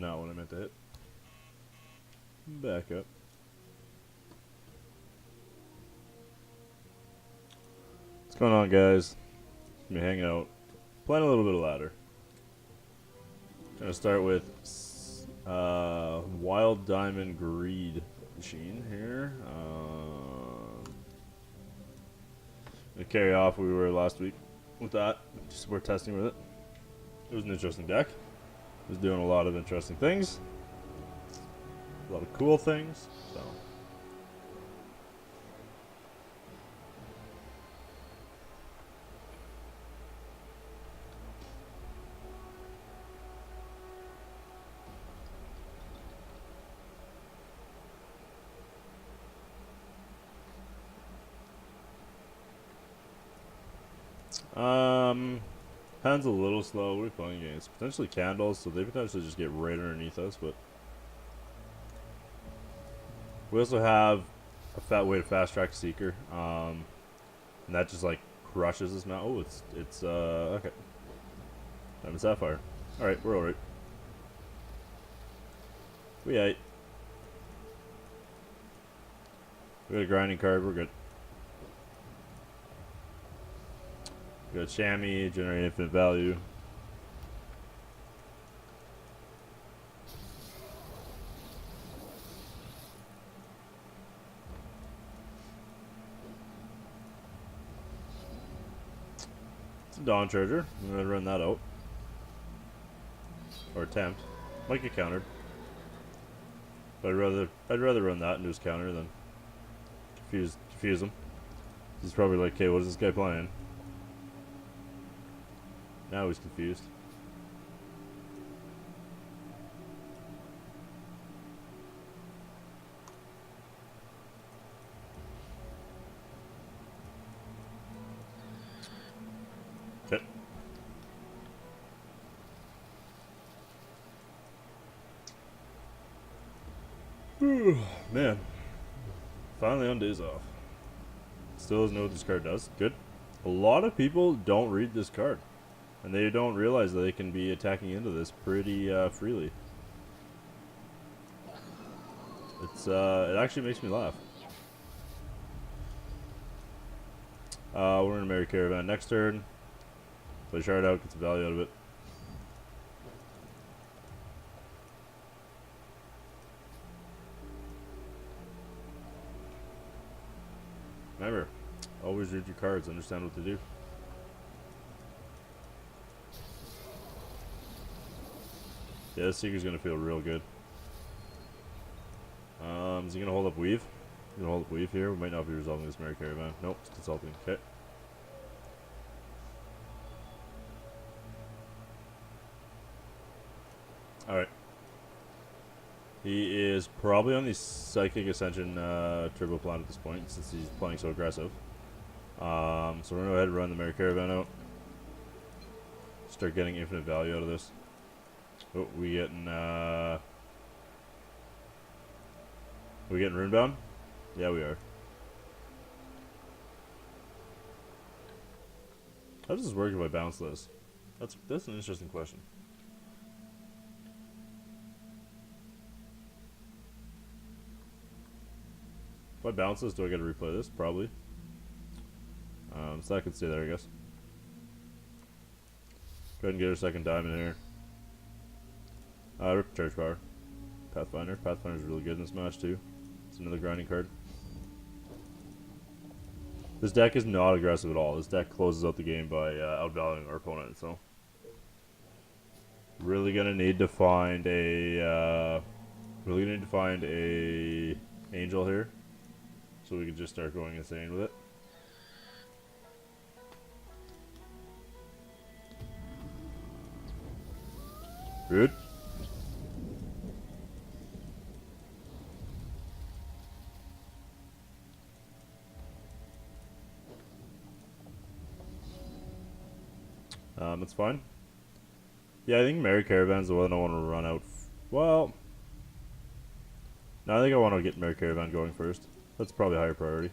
not what I meant to hit. Back up. What's going on, guys? Me hanging out, playing a little bit of ladder. Gonna start with Wild Diamond Greed Machine here. Gonna carry off where we were last week with that. Just we're testing with it. It was an interesting deck. It was doing a lot of interesting things, a lot of cool things. So. Hand's a little slow. We're playing against potentially candles, so they potentially just get right underneath us, but we also have a fat way to fast track Seeker, and that just like crushes this mount. Oh, it's okay. Diamond Sapphire. All right, we're all right. We ate. We got a grinding card. We're good. We got Chamois, generate infinite value. It's a Dawn Charger. I'm gonna run that out. Or attempt. Might get countered. But I'd rather run that and just counter than confuse him. He's probably like, okay, what is this guy playing? Now he's confused. Okay. Man. Finally on days off. Still doesn't know what this card does. Good. A lot of people don't read this card. And they don't realize that they can be attacking into this pretty freely. It actually makes me laugh. We're gonna marry Caravan next turn. Play Shard out, get some value out of it. Remember, always read your cards, understand what to do. Yeah, this Seeker's gonna feel real good. Is he gonna hold up Weave? He's gonna hold up Weave here. We might not be resolving this Merry Caravan. Nope, it's consulting. Okay. Alright. He is probably on the Psychic Ascension turbo plan at this point, since he's playing so aggressive. So we're gonna go ahead and run the Merry Caravan out. Start getting infinite value out of this. Oh, we getting Runebound? Yeah, we are. How does this work if I bounce this? That's an interesting question. If I bounce this, do I get to replay this? Probably. So that could stay there, I guess. Go ahead and get our second diamond here. Rip Charge Power. Pathfinder. Pathfinder's really good in this match too. It's another grinding card. This deck is not aggressive at all. This deck closes out the game by outvaluing our opponent. So really gonna need to find a angel here, so we can just start going insane with it. Good. That's fine. Yeah, I think Merry Caravan's the one I want to run out. Well, no, I think I want to get Merry Caravan going first. That's probably a higher priority.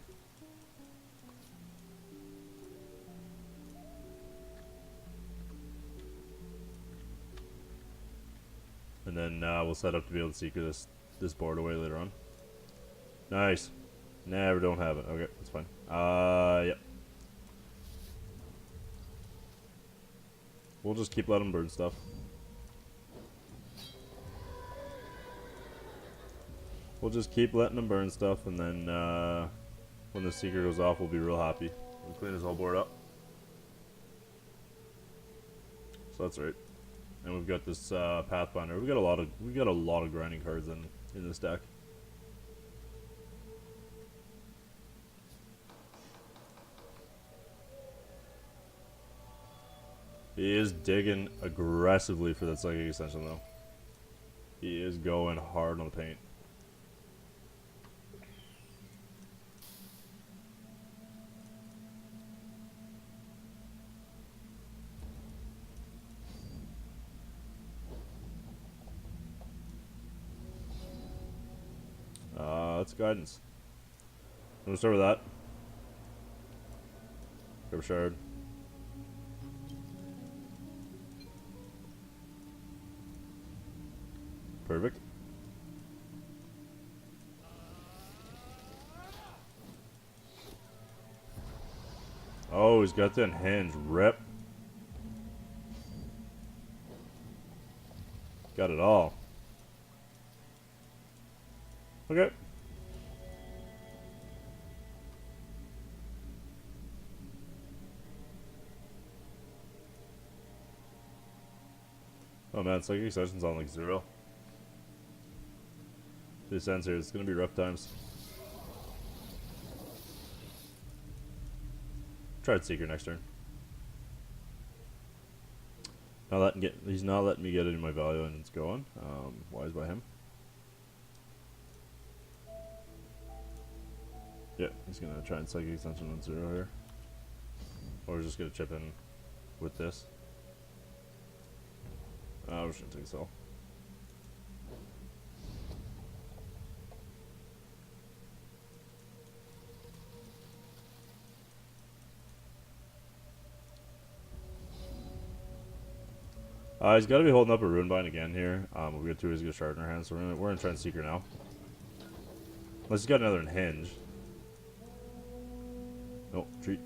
And then then we'll set up to be able to secret this board away later on. Nice. Never don't have it. Okay, that's fine. Yep. We'll just keep letting them burn stuff. We'll just keep letting them burn stuff, and then when the secret goes off, we'll be real happy. We'll clean this whole board up. So that's right. And we've got this Pathfinder. We got a lot of grinding cards in this deck. He is digging aggressively for that Psychic Extension, though. He is going hard on the paint. That's guidance. I'm gonna start with that. Sapphire Shard. Perfect. Oh, he's got the unhinged. Rip. Got it all. Okay. Oh man, Psychic Extension's on like 0. 2 cents here. It's gonna be rough times. Try to Seeker next turn. He's not letting me get any of my value, and it's going. Wise by him. Yeah, he's gonna try and Psychic Extension on 0 here. Or he's just gonna chip in with this. We're just gonna take this all. He's got to be holding up a Runebind again here. We've got 2 Elegist Shard in our hands, so we're gonna try and Seeker now. Unless he's got another Hinge. Nope, treat.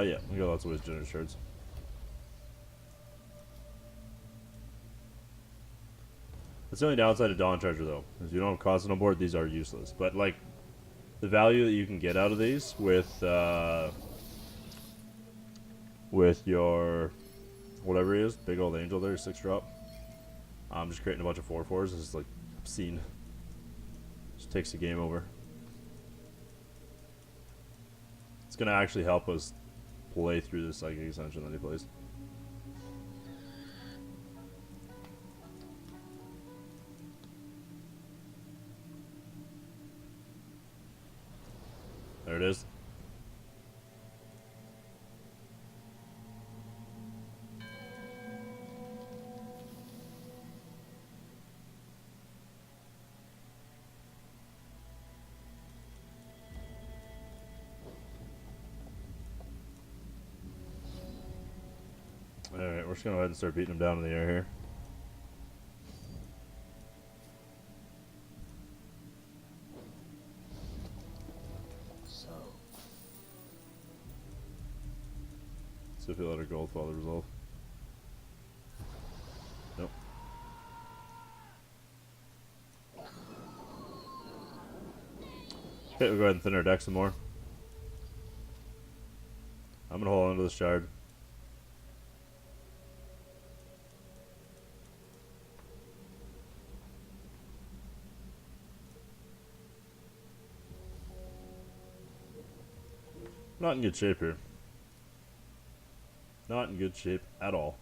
Yeah, we got lots of ways to generate shards. That's the only downside of Dawn Treasure, though. If you don't have Constant on board, these are useless. But, like, the value that you can get out of these with your whatever he is, big old angel there, 6-drop. I'm just creating a bunch of 4/4s. This is like obscene. Just takes the game over. It's gonna actually help us play through the Psychic Extension that he plays. There it is. Alright, we're just gonna go ahead and start beating him down in the air here. See if he'll let her gold while the resolve. Nope. Okay, we'll go ahead and thin our deck some more. I'm gonna hold on to the shard. Not in good shape here. Not in good shape at all.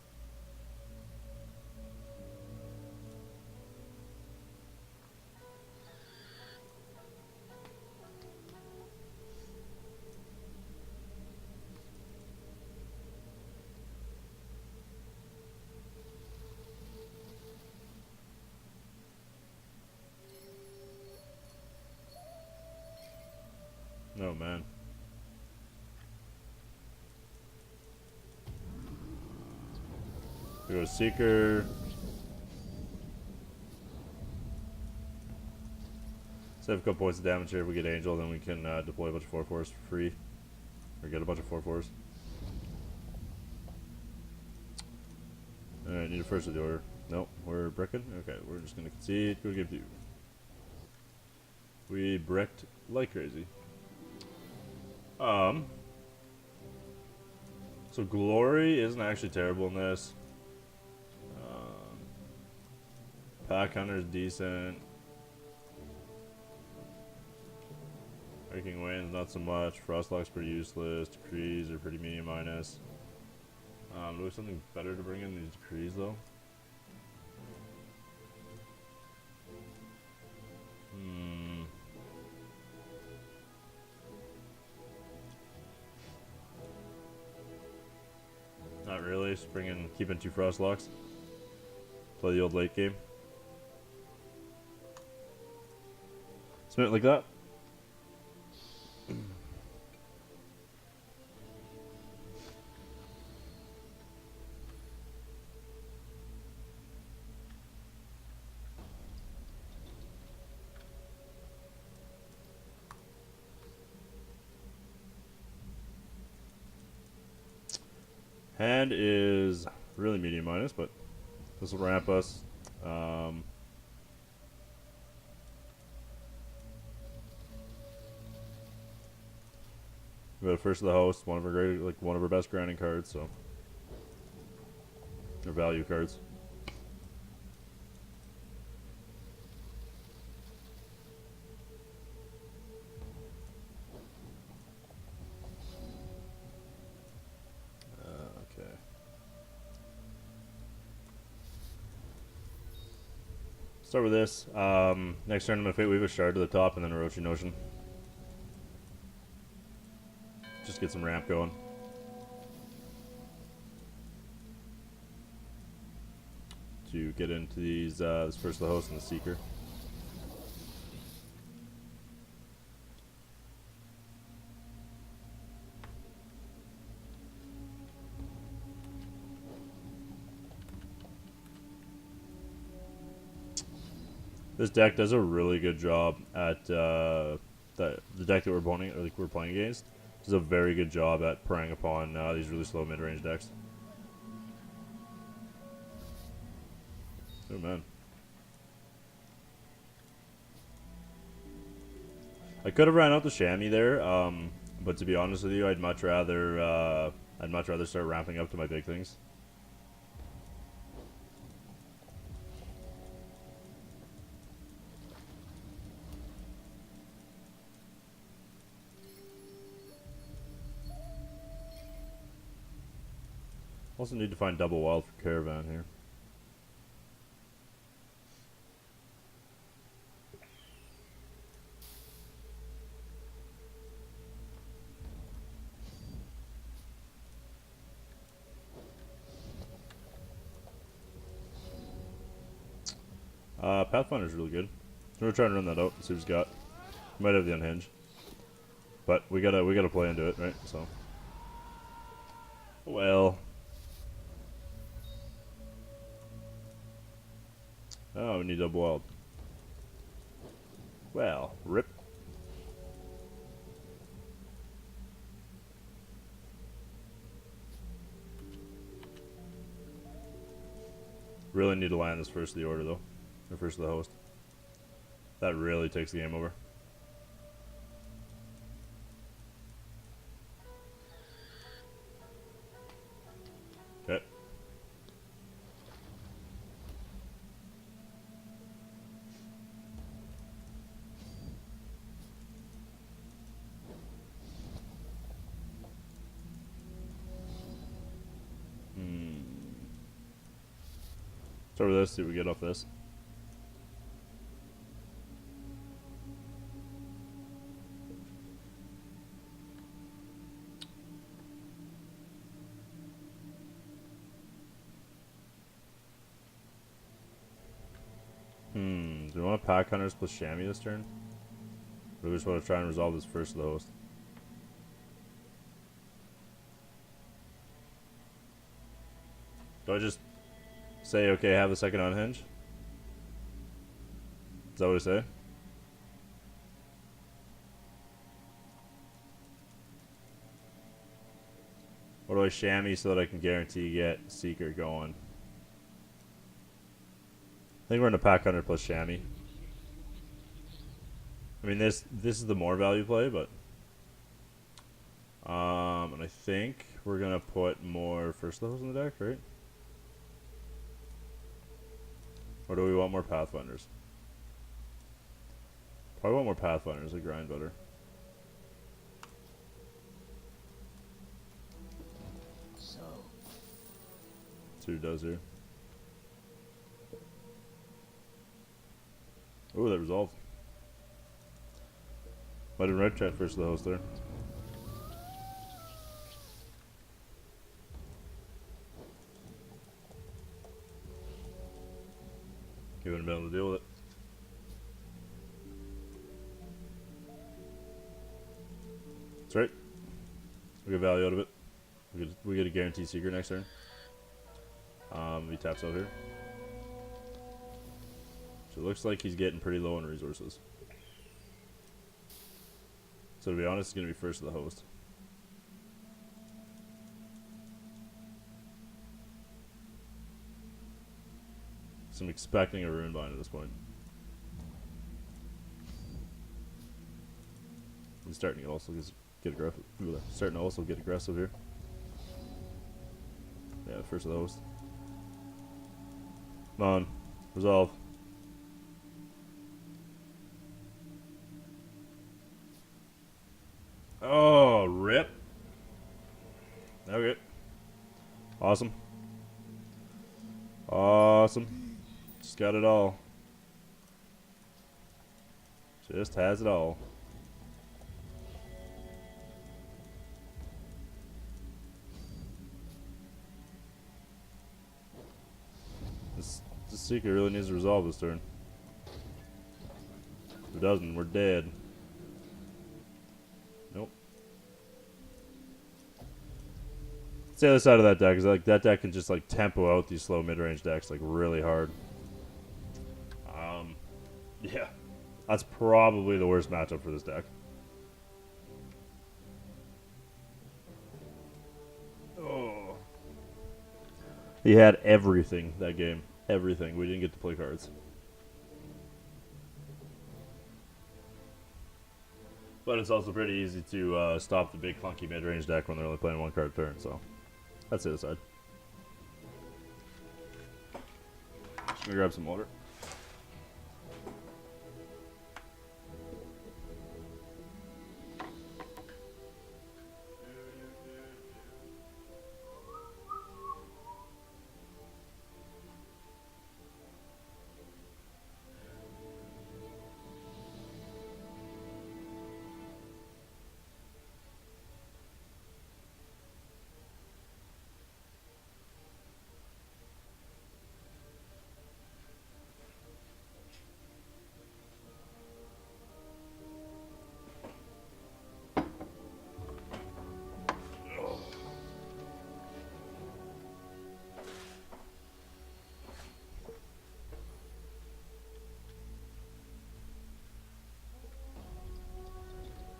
Oh man. We go Seeker. Save a couple points of damage here. If we get Angel, then we can deploy a bunch of 4/4s for free. Or get a bunch of 4/4s. Alright, need a first of the order. Nope, we're bricking. Okay, we're just gonna concede. Go game 2. We bricked like crazy. So Glory isn't actually terrible in this. Pack Hunter's decent. Breaking Winds not so much. Frostlock's pretty useless. Decrees are pretty medium minus. Do we have something better to bring in these decrees though? Not really. Just bring in, keep in 2 Frostlocks. Play the old late game. Submit like that. Hand is really medium minus, but this will ramp us. We got first of the host, one of our best grinding cards, so or value cards. Okay. Start with this. Next turn I'm gonna weave a shard to the top and then a Orochi Notion. Just get some ramp going. To get into these, this first of the host and the Seeker. This deck does a really good job at the deck that we're playing against. Does a very good job at preying upon these really slow mid-range decks. Oh man. I could have ran out the chamois there, but to be honest with you, I'd much rather start ramping up to my big things. Also need to find double wild for Caravan here. Pathfinder's really good. So we're trying to run that out and see what he's got. Might have the unhinge. But we gotta play into it, right? So well. Oh, we need double wild. Well, rip. Really need to land this first of the order though. Or first of the host. That really takes the game over. Okay. Start with this, see what we get off this. Do we want to pack hunters plus chamois this turn? Or do we just want to try and resolve this first of the host? Do I just say, okay, have the second unhinge? Is that what I say? Or do I chamois so that I can guarantee get Seeker going? I think we're in a pack 100 plus chamois. I mean, this is the more value play, but and I think we're gonna put more first levels in the deck, right? Or do we want more Pathfinders? Probably want more Pathfinders. They grind better. So. That's what it does here. Oh, that resolved. Might have red chat first to the host there. You wouldn't be able to deal with it. That's right. We get value out of it. We get a guaranteed Seeker next turn. He taps out here. So it looks like he's getting pretty low on resources. So to be honest, it's going to be first to the host. So I'm expecting a Runebind at this point. He's starting to also get aggressive. Starting to also get aggressive here. Yeah, first of the host. Come on, resolve. Oh, rip. Okay. Awesome. Awesome. Just got it all. Just has it all. This Seeker really needs to resolve this turn. If it doesn't, we're dead. Nope. It's the other side of that deck is like that deck can just like tempo out these slow mid-range decks like really hard. Yeah, that's probably the worst matchup for this deck. Oh, he had everything that game. Everything. We didn't get to play cards. But it's also pretty easy to stop the big clunky mid-range deck when they're only playing one card a turn, so that's the other side. Just gonna grab some water.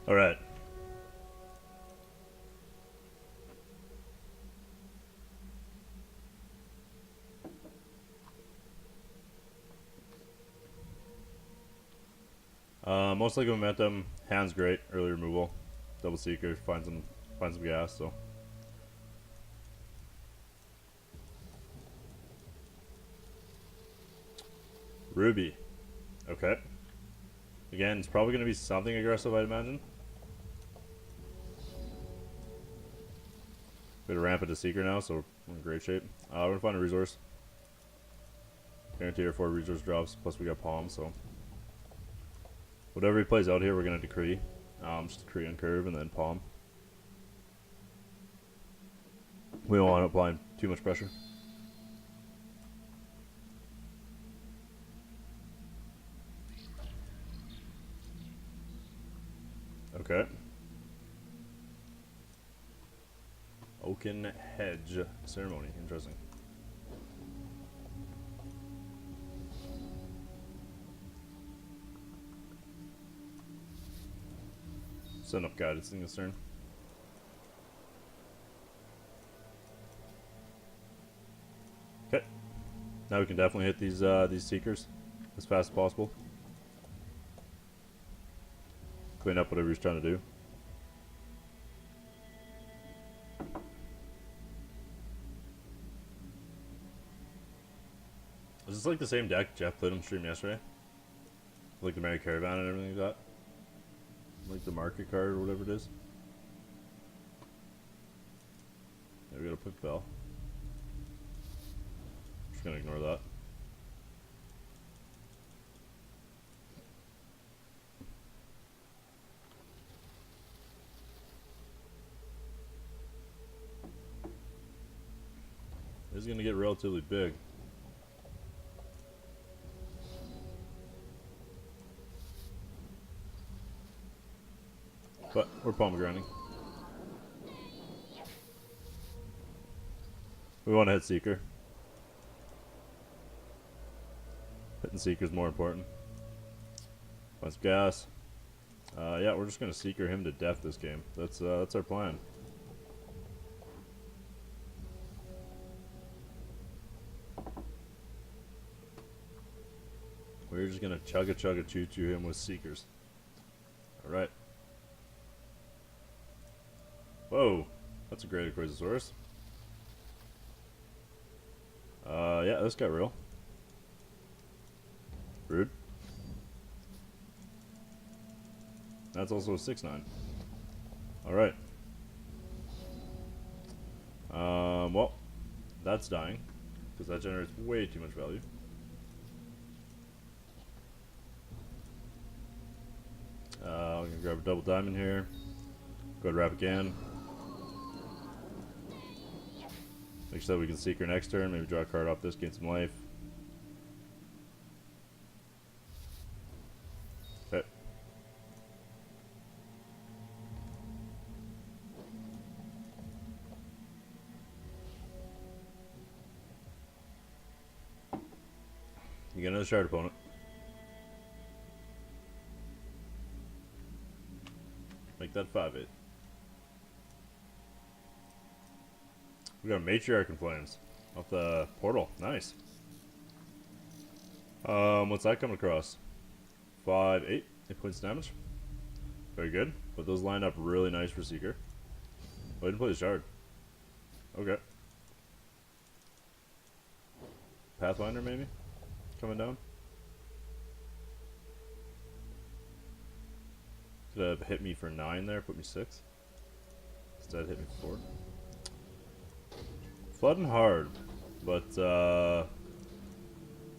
All right. Most likely momentum. Hand's great. Early removal. Double Seeker. Find some gas. So. Ruby. Okay. Again, it's probably going to be something aggressive, I'd imagine. We're going to ramp it to Seeker now, so we're in great shape. We're going to find a resource. Guarantee our 4 resource drops, plus we got Palm, so. Whatever he plays out here, we're going to decree. Just decree on curve and then Palm. We don't want to apply too much pressure. Okay. Oaken Hedge Ceremony. Interesting. Set up guidance in this turn. Okay. Now we can definitely hit these Seekers as fast as possible. Clean up whatever he's trying to do. Is this like the same deck Jeff played on stream yesterday? Like the Merry Caravan and everything like that? Like the market card or whatever it is? Yeah, we got a Pippit Bell. Just gonna ignore that. This is gonna get relatively big. But we're pomegranating. We want to hit Seeker. Hitting Seeker's more important. Let's gas. Yeah, we're just gonna Seeker him to death this game. That's our plan. We're just gonna chugga choo choo him with Seekers. Alright. Whoa, that's a great Acrosaurus. Yeah, this got real. Rude. That's also a 6/9. Alright. Well, that's dying. Because that generates way too much value. I'm gonna grab a double diamond here. Go to wrap again. Make sure that we can Seeker next turn. Maybe draw a card off this, gain some life. Okay. You get another Shard opponent. Make that 5/8. We got a Matriarch in Flames off the portal. Nice. What's that coming across? 5/8. 8 points damage. Very good. But those line up really nice for Seeker. Oh, I didn't play the Shard. Okay. Pathfinder maybe? Coming down. Could have hit me for 9 there, put me 6. Instead hit me for 4. Flooding hard, but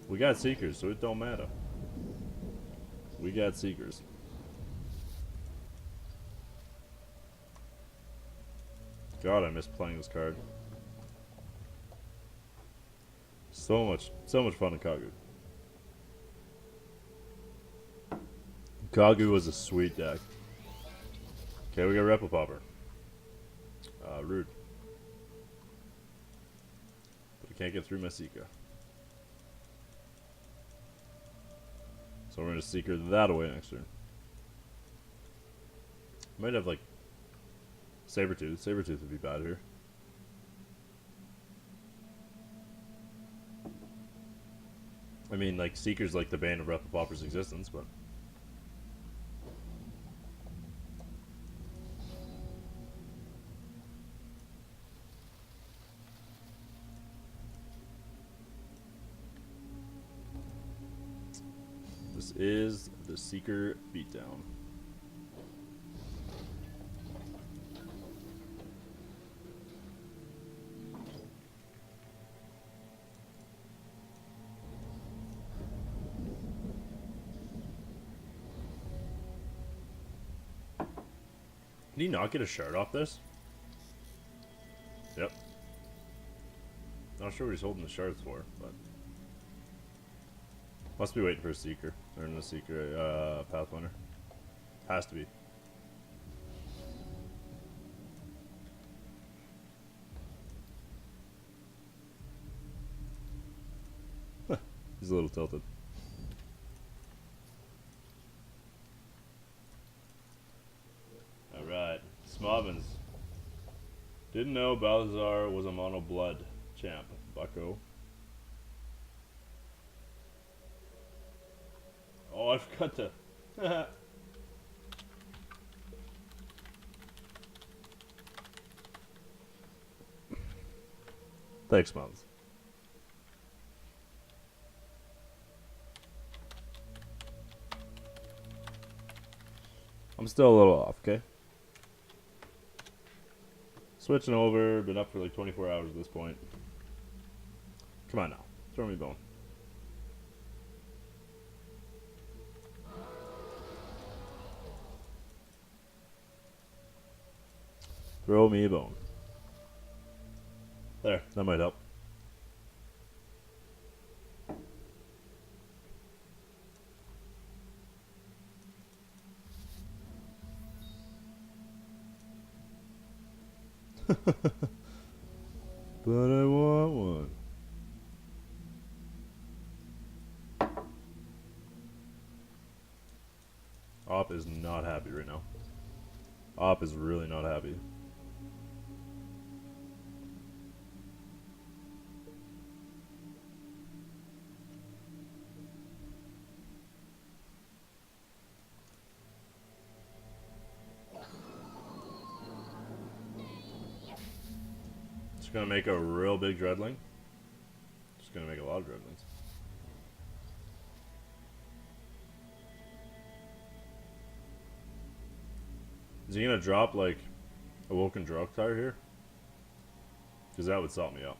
we got Seekers, so it don't matter. We got Seekers. God, I miss playing this card. So much fun in Kagu. Kagu was a sweet deck. Okay, we got Repo Popper. Rude. But I can't get through my Seeker. So we're going to Seeker that away next turn. Might have like Sabertooth. Sabertooth would be bad here. I mean, like, Seeker's like the bane of Repo Popper's existence, but... This is the Seeker beatdown. Did he not get a shard off this? Yep. Not sure what he's holding the shards for, but... Must be waiting for a Seeker. Or no Seeker, Pathfinder. Has to be. He's a little tilted. Smobbins. Didn't know Balthasar was a mono blood champ. Bucko. Oh, I forgot to. Thanks, Smobbins. I'm still a little off, okay? Switching over, been up for like 24 hours at this point. Come on now, throw me a bone. Throw me a bone. There, that might help. But I want one. Op is not happy right now. Op is really not happy. Just gonna make a real big dreadling. Just gonna make a lot of dreadlings. Is he gonna drop like Awoken Droghtar here? Because that would salt me up.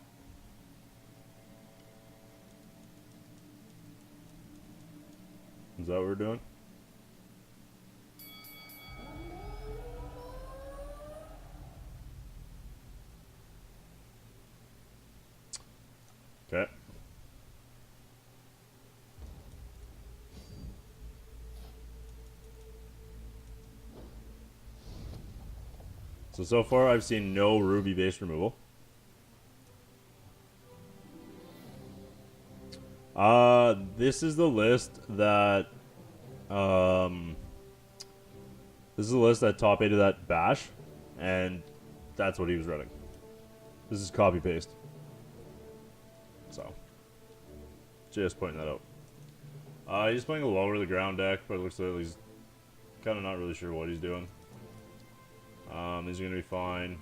Is that what we're doing? Okay. So far I've seen no Ruby base removal. This is the list that this is the list that top 8 of that bash, and that's what he was running. This is copy paste. So just pointing that out. He's playing a lower the ground deck, but it looks like he's kind of not really sure what he's doing. These are gonna be fine.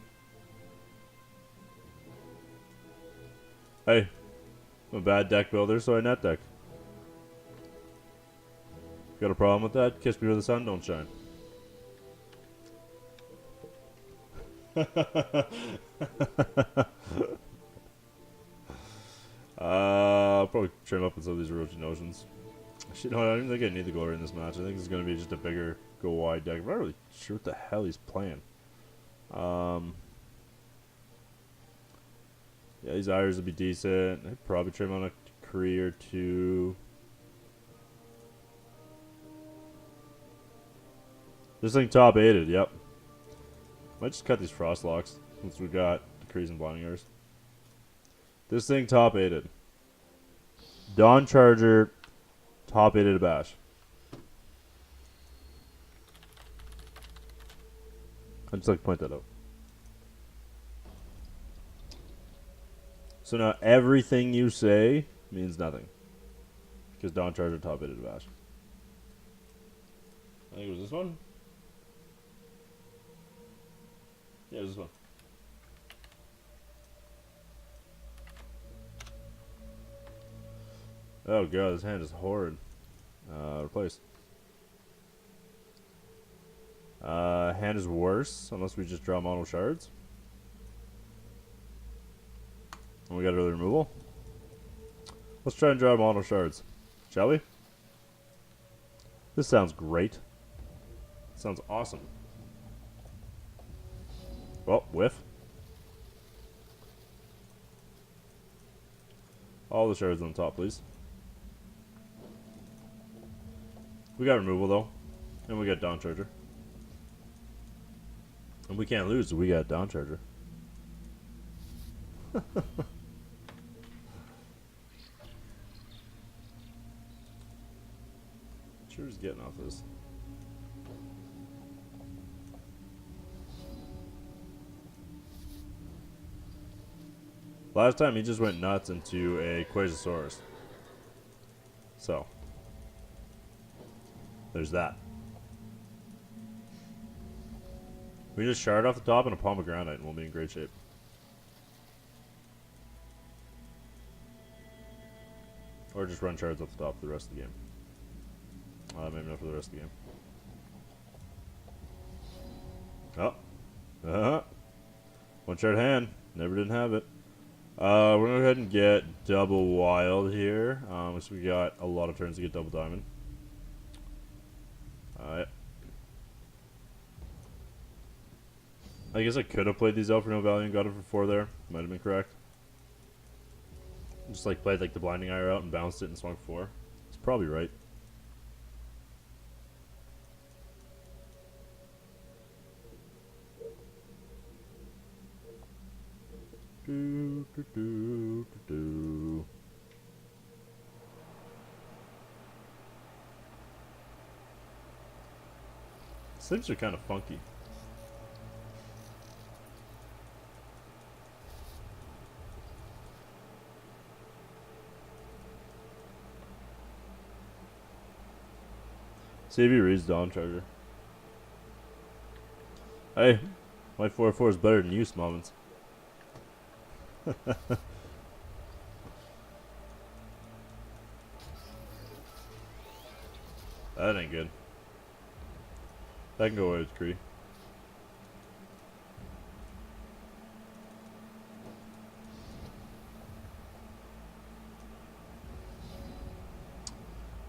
Hey, I'm a bad deck builder, so I net deck. Got a problem with that? Kiss me where the sun don't shine. I'll probably trim up with some of these Orochi Notions. Actually, no, I don't even think I need the glory in this match. I think it's going to be just a bigger go wide deck. I'm not really sure what the hell he's playing. Yeah, these Iris would be decent. I'd probably trim on a Kree or two. This thing top 8'd, yep. Might just cut these Frostlocks since we got the Krees and Blinding Ears. This thing top 8'd. Dawn Charger top 8'd a bash. I'd just like to point that out. So now everything you say means nothing. Because Dawn Charger top 8'd a bash. I think it was this one. Yeah, it was this one. Oh god, this hand is horrid. Replace. Hand is worse, unless we just draw mono shards. And we got early removal. Let's try and draw mono shards. Shall we? This sounds great. Sounds awesome. Well, whiff. All the shards on the top, please. We got removal, though. And we got Dawn Charger. And we can't lose, so we got Dawn Charger. Sure he's getting off this. Last time he just went nuts into a Quasasaurus. So, there's that. We just shard off the top and a pomegranate and we'll be in great shape. Or just run shards off the top for the rest of the game. Maybe not for the rest of the game. Oh. One shard hand. Never didn't have it. We're going to go ahead and get double wild here. So we got a lot of turns to get double diamond. Yeah. I guess I could have played these out for no value and got it for 4 there. Might have been correct. Just like played like the blinding eye out and bounced it and swung 4. It's probably right. Sleeps are kind of funky. See if he reads Dawn Charger. Hey, my 4/4 is better than you, Smallmans. That ain't good. That can go away with Kree.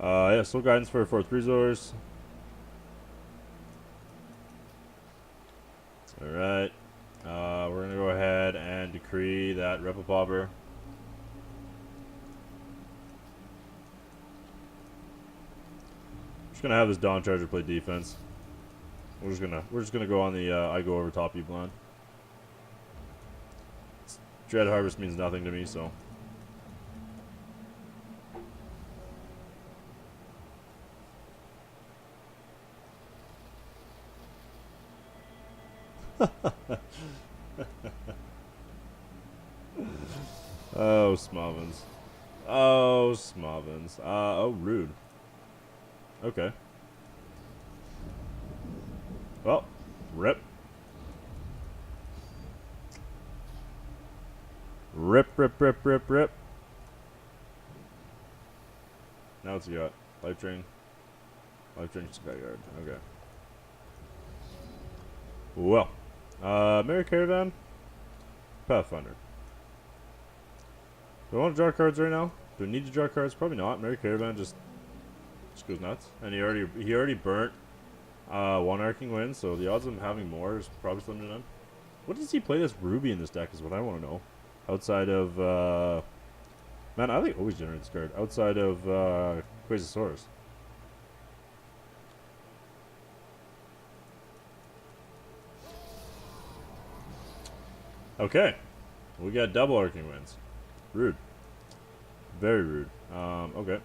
Yeah, Soul Guidance for 4 3-Zors. Alright. We're going to go ahead and decree that Repopopper. Just gonna have this Dawn Charger play defense. We're just gonna go on the I go over top you blind. Dread Harvest means nothing to me, so. Oh, Smavins. Oh, Smavins. Oh, rude. Okay. Well, rip. Rip, rip, rip, rip, rip. Now what's he got? Life Drain. Life Drain, Skyguard. Okay. Well. Merry Caravan. Pathfinder. Do I want to draw cards right now? Do I need to draw cards? Probably not. Merry Caravan just goes nuts. And he already burnt 1 Arcing Wind, so the odds of him having more is probably slim to none. What does he play this Ruby in this deck is what I want to know. Outside of man, I think always generate this card. Outside of Quasasaurus. Okay. We got double Arcing Winds. Rude. Very rude. Okay.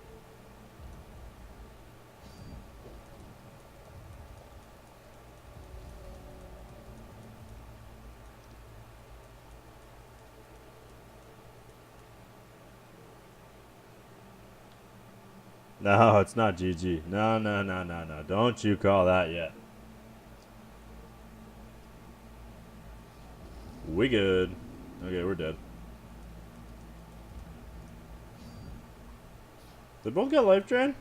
No, it's not GG. No, no, no, no, no. Don't you call that yet. We good. Okay, we're dead. They both got Life Drain?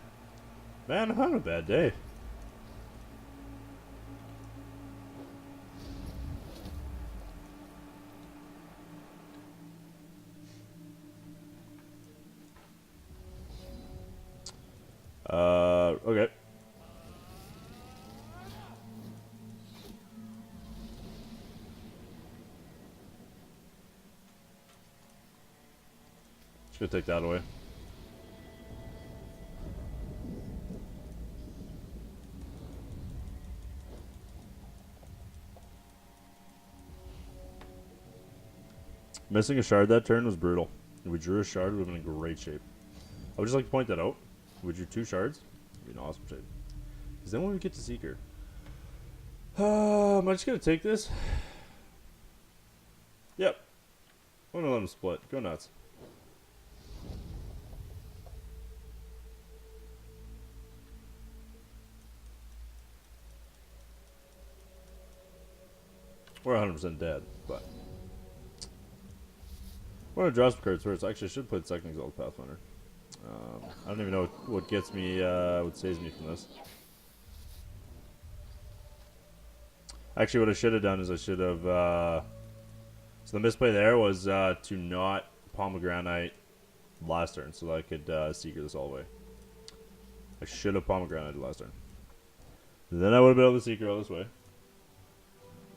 Man, I'm having a bad day. Okay. Just gonna take that away. Missing a shard that turn was brutal. If we drew a shard, we would have been in great shape. I would just like to point that out. If we drew 2 shards, it'd be an awesome shape. Because then when we get to Seeker, am I just gonna take this? Yep. I'm gonna let them split. Go nuts. We're 100% dead, but we're gonna draw some cards first. Actually, I should play the second Exalted Pathfinder. I don't even know what gets me, what saves me from this. Actually, what I should have done is I should have, so the misplay there was to not Pomegranate last turn, so that I could Seeker this all the way. I should have Pomegranate last turn. Then I would have been able to Seeker all this way.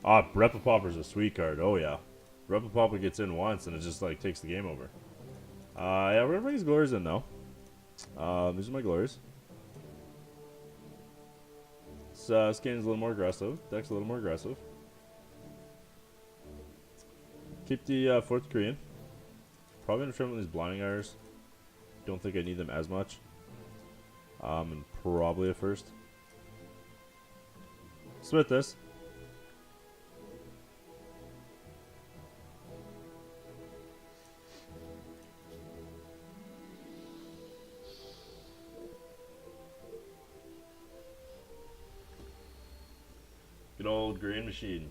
Ah, Repapopper's a sweet card. Oh yeah. Repapopper gets in once and it just like takes the game over. Yeah, we're gonna bring these glories in now. These are my glories. Scan's a little more aggressive. Deck's a little more aggressive. Keep the fourth Korean. Probably gonna trim with these blinding hours. Don't think I need them as much. And probably a first. Split this. Good old green machine.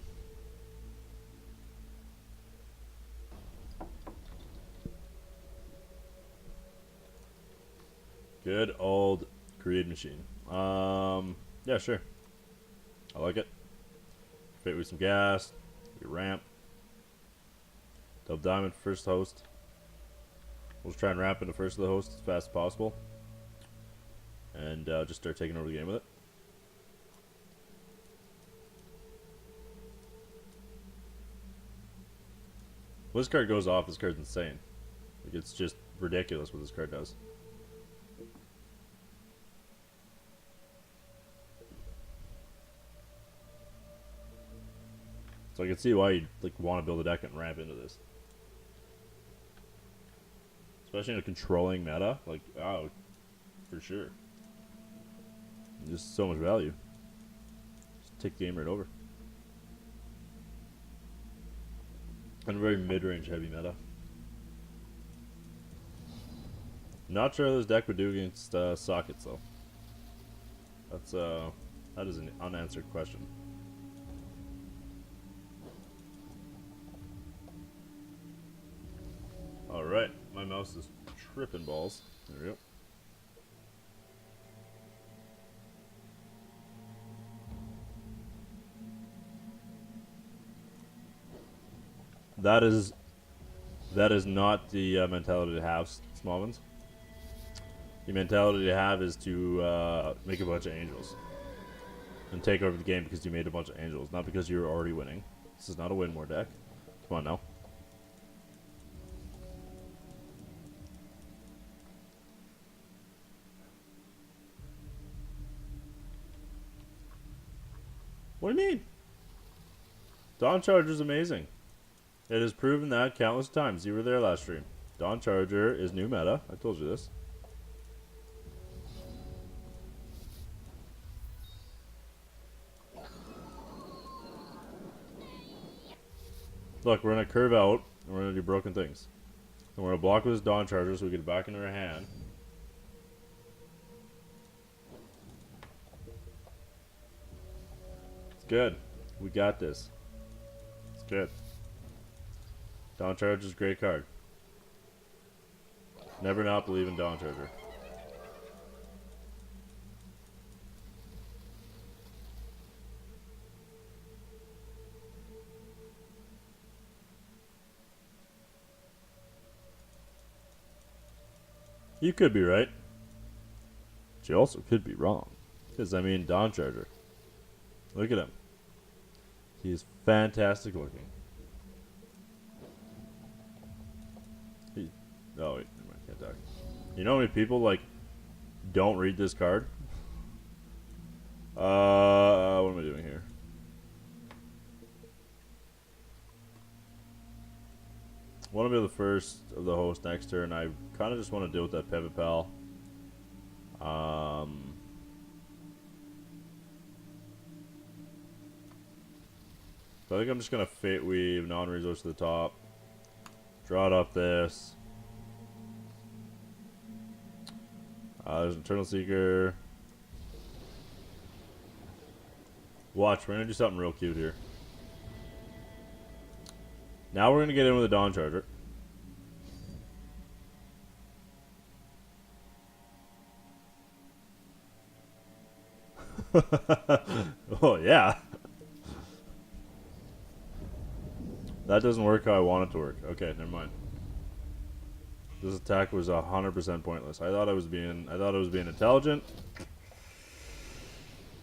Good old greed machine. Yeah, sure. I like it. Fit with some gas. Your ramp. Double diamond first host. We'll just try and ramp into first of the host as fast as possible. And just start taking over the game with it. When this card goes off, this card's insane. Like, it's just ridiculous what this card does. So I can see why you'd like want to build a deck and ramp into this. Especially in a controlling meta. Like, oh, for sure. Just so much value. Just take the game right over. And a very mid-range heavy meta. Not sure how this deck would do against sockets though. That is an unanswered question. Alright, my mouse is tripping balls. There we go. That is not the mentality to have, Smallmans. The mentality to have is to make a bunch of angels and take over the game because you made a bunch of angels, not because you were already winning. This is not a win more deck. Come on now. What do you mean? Dawn Charger is amazing. It has proven that countless times. You were there last stream. Dawn Charger is new meta. I told you this. Look, we're going to curve out, and we're going to do broken things. And we're going to block with this Dawn Charger so we get it back into our hand. It's good. We got this. It's good. Dawn Charger is a great card. Never not believe in Dawn Charger. You could be right. But you also could be wrong. Because, I mean, Dawn Charger. Look at him. He is fantastic looking. Oh, wait. I can't talk. You know how many people, like, don't read this card? What am I doing here? I want to be the first of the host next turn. I kind of just want to deal with that Pippit Pal. So I think I'm just going to Fate Weave, non-resource to the top. Draw it off this. There's an Eternal Seeker. Watch, we're gonna do something real cute here. Now we're gonna get in with a Dawn Charger. Oh yeah. That doesn't work how I want it to work. Okay, never mind. This attack was 100% pointless. I thought I was being intelligent.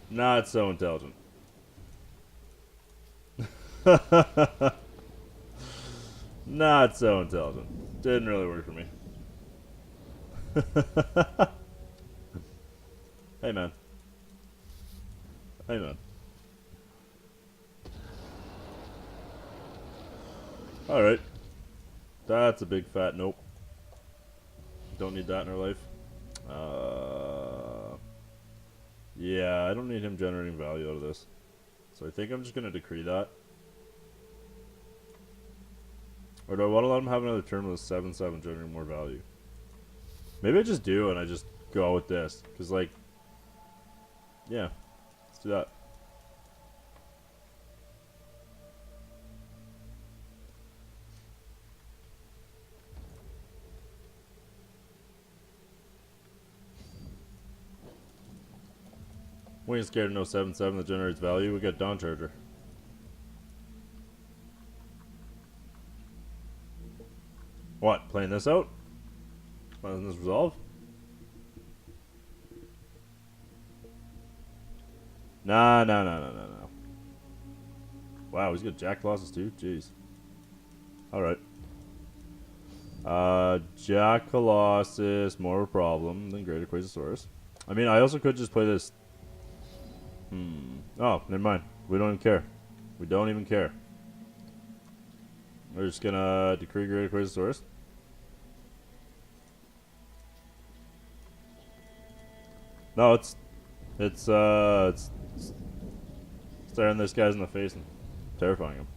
Not so intelligent. Not so intelligent. Didn't really work for me. Hey man. Hey man. Alright. That's a big fat nope. Don't need that in our life. Yeah, I don't need him generating value out of this. So I think I'm just going to decree that. Or do I want to let him have another turn with a 7/7 generating more value? Maybe I just do and I just go with this. Because, like, yeah, let's do that. We ain't scared of no 7/7 that generates value. We got Dawn Charger. What? Playing this out? Why doesn't this resolve? Nah. Wow, he's got Jack Colossus too? Jeez. Alright. Jack Colossus, more of a problem than Greater Quasasaurus. I mean, I also could just play this. Oh, never mind. We don't even care. We don't even care. We're just gonna decree Greater Quasasaurus. No, it's staring this guy in the face and terrifying him.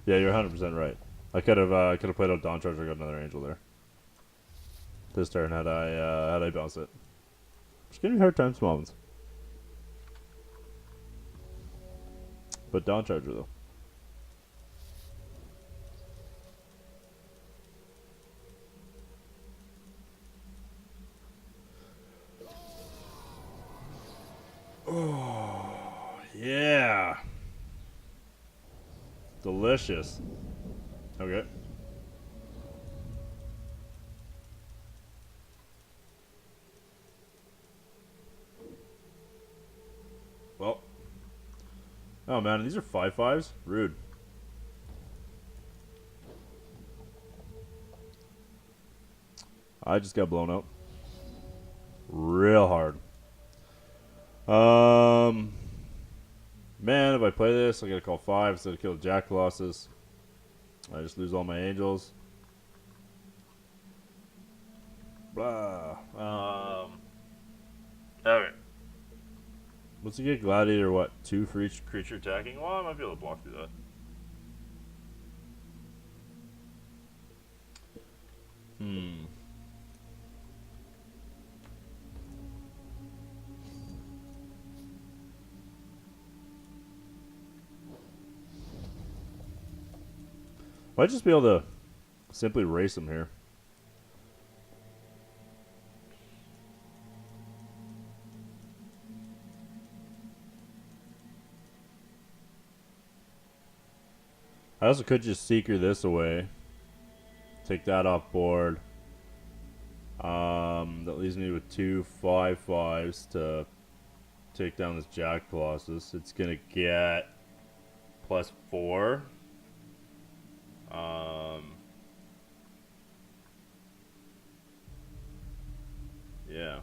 Yeah, you're 100% right. I could have played out Dawn Charger, got another Angel there. This turn had I bounced it. Just giving me hard time, small ones. But Dawn Charger though. Oh yeah. Delicious. Okay. Well. Oh man, these are 5/5s? Rude. I just got blown out. Real hard. Man, if I play this, I gotta call 5 instead of kill Jack Colossus. I just lose all my angels. Blah. Okay. What's he get? Gladiator, what? 2 for each creature attacking? Well, I might be able to block through that. Might just be able to simply race him here. I also could just Seeker this away. Take that off board. That leaves me with 2 5/5s to take down this Jack Colossus. It's gonna get +4. Yeah.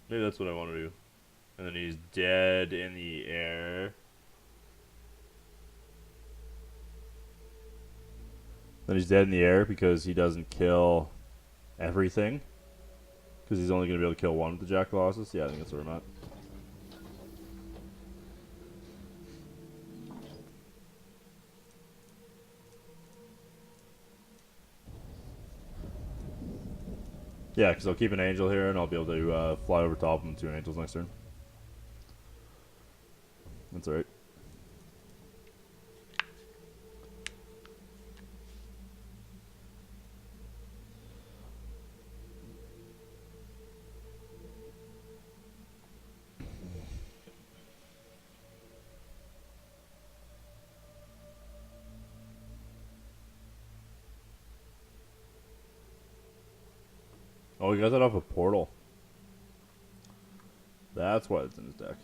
Maybe that's what I want to do. And then he's dead in the air. Then he's dead in the air because he doesn't kill everything. Because he's only going to be able to kill one with the Jackalossus. Yeah, I think that's where I'm at. Yeah, because I'll keep an angel here and I'll be able to fly over top of him 2 angels next turn. That's alright. Oh, he got that off a portal. That's why it's in his deck.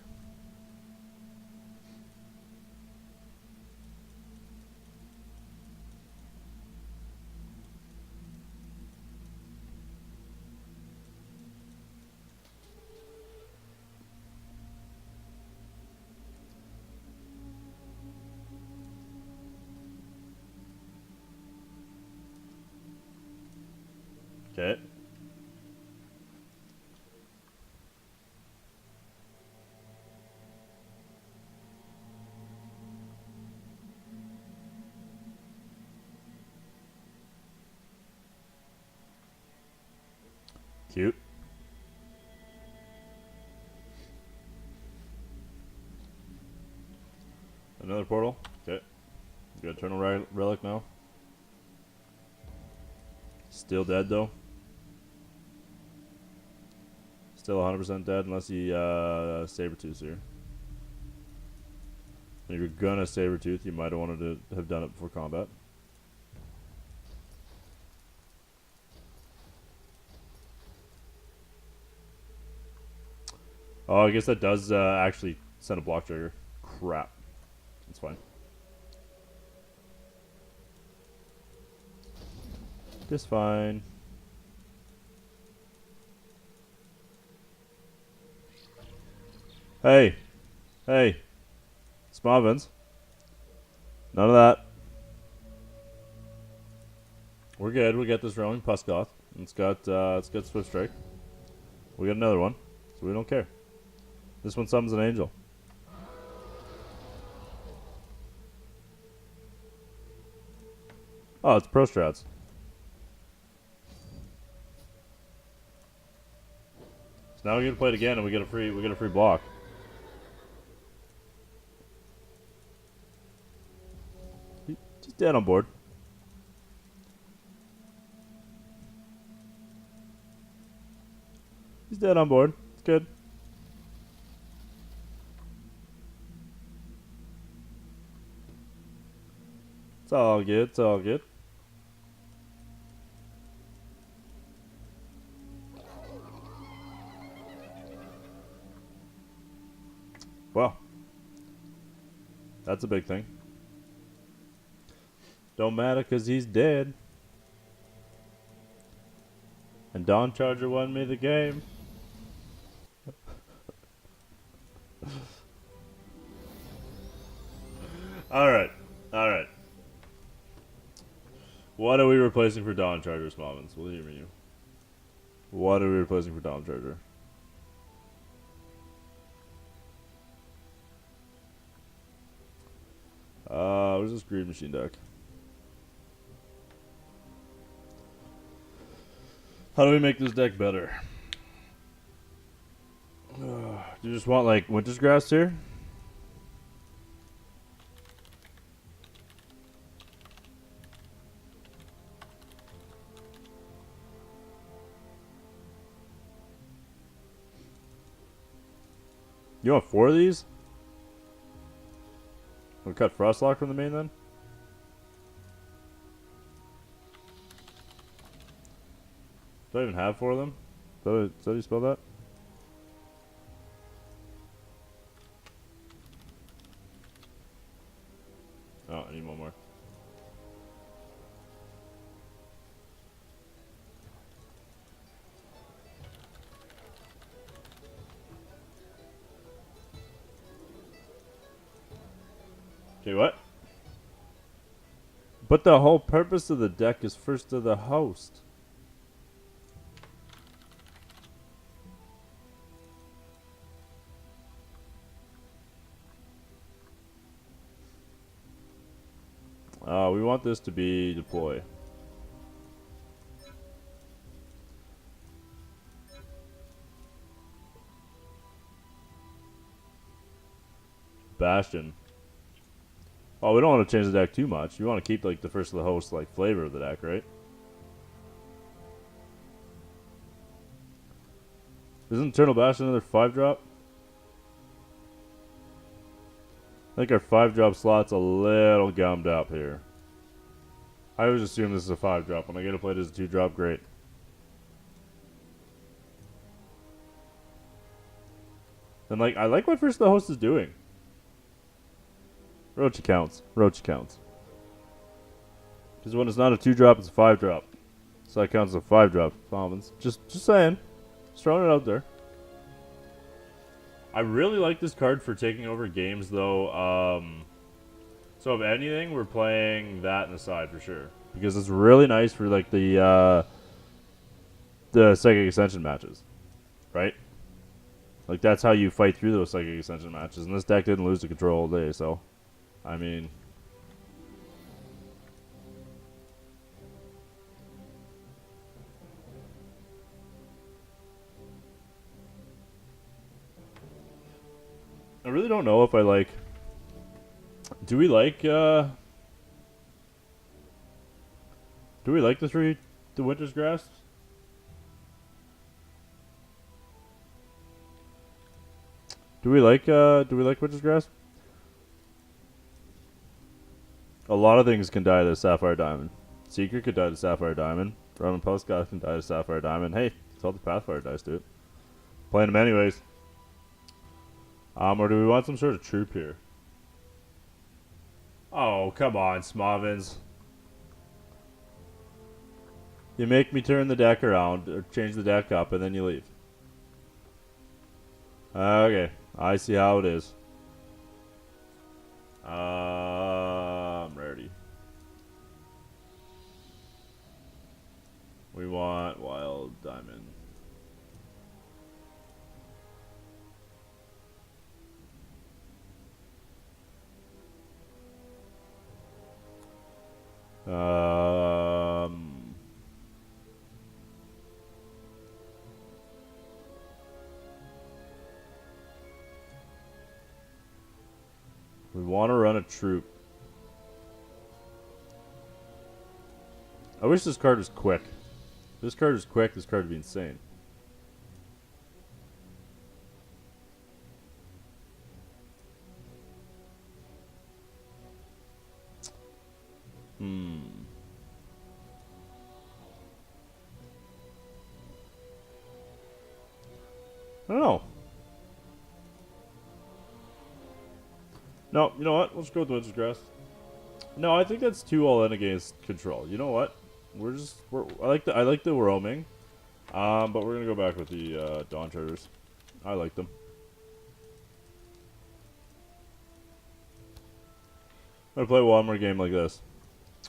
Okay. Cute. Another portal. Okay. Got Eternal Relic now. Still dead though. Still 100% dead unless he Sabertooths here. And if you're gonna Sabertooth, you might have wanted to have done it before combat. Oh, I guess that does actually send a block trigger. Crap. That's fine. Just fine. Hey. Hey. Smavins. None of that. We're good. We got this rolling. Pulsagath. It's got Swift Strike. We got another one. So we don't care. This one summons an angel. Oh, it's Pro Strats. So now we get to play it again and we get a free block. He's dead on board. He's dead on board. It's good. It's all good. It's all good. Well, that's a big thing. Don't matter because he's dead. And Dawn Charger won me the game. Alright. Alright. What are we replacing for Dawn Charger, Smallmans? We'll hear from you. What are we replacing for Dawn Charger? Where's this Greed Machine deck? How do we make this deck better? Do you just want like Winter's Grass here? You want 4 of these? We'll cut Frostlock from the main then? Do I even have 4 of them? Is that how you spell that? Oh, I need one more. Okay, what? But the whole purpose of the deck is first to the host. We want this to be deploy. Bastion. Oh, we don't want to change the deck too much. You want to keep like the first of the host like flavor of the deck, right? Isn't Eternal Bastion another 5-drop? I think our 5-drop slot's a little gummed up here. I always assume this is a 5-drop. When I get to play it as a 2-drop, great. And like, I like what first the host is doing. Roach accounts. Roach accounts. Because when it's not a 2-drop, it's a 5-drop. So that counts as a 5-drop. Commons. Just saying. Just throwing it out there. I really like this card for taking over games, though. So if anything, we're playing that in the side for sure. Because it's really nice for like the Psychic Ascension matches. Right? Like that's how you fight through those Psychic Ascension matches. And this deck didn't lose to control all day, so I mean, I really don't know if I like. Do we like the Winter's Grasp? Do we like Winter's Grasp? A lot of things can die to Sapphire Diamond. Secret could die to Sapphire Diamond. Pulsagath can die to Sapphire Diamond. Hey, Exalted Pathfinder dies to it. Playing them anyways. Or do we want some sort of troop here? Oh, come on, Smavins. You make me turn the deck around, or change the deck up, and then you leave. Okay, I see how it is. I'm ready. We want Wild Diamond. We want to run a troop. I wish this card was quick. If this card was quick, this card would be insane. I don't know. No, you know what? Let's go with Winter's Grasp. No, I think that's too all in against control. You know what? I like the roaming. But we're gonna go back with the Dawn Charters. I like them. I'm gonna play one more game like this.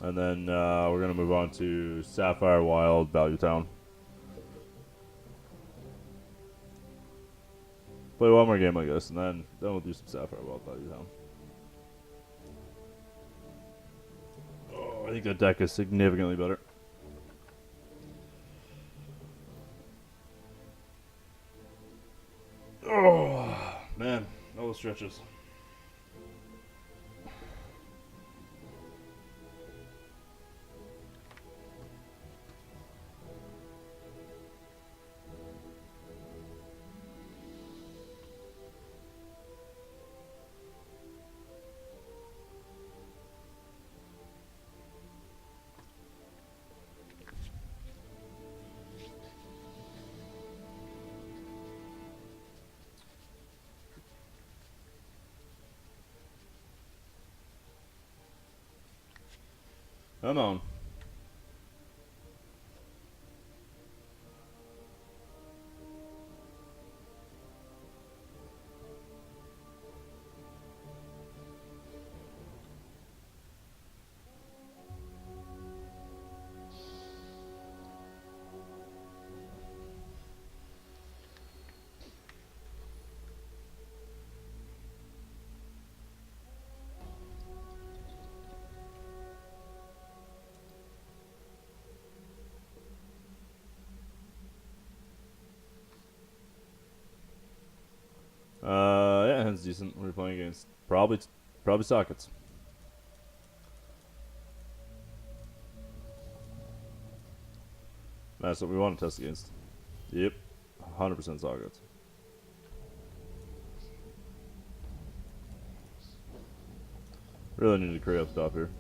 And then we're gonna move on to Sapphire Wild Value Town. Play one more game like this, and then we'll do some Sapphire Wild Value Town. Oh, I think that deck is significantly better. Oh, man. All the stretches. Come on. hand's decent. What are you playing against? Probably sockets. That's what we want to test against. Yep, 100% sockets. Really need to create up top here.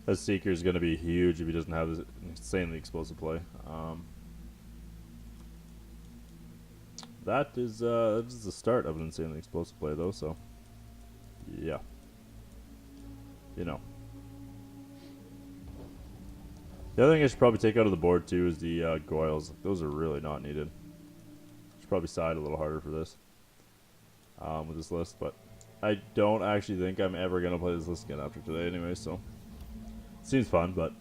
That Seeker is going to be huge if he doesn't have this insanely explosive play. That is the start of an insanely explosive play, though. So, yeah, you know. The other thing I should probably take out of the board too is the Goyles. Those are really not needed. Should probably side a little harder for this with this list, but I don't actually think I'm ever gonna play this list again after today, anyway. So. Seems fun, but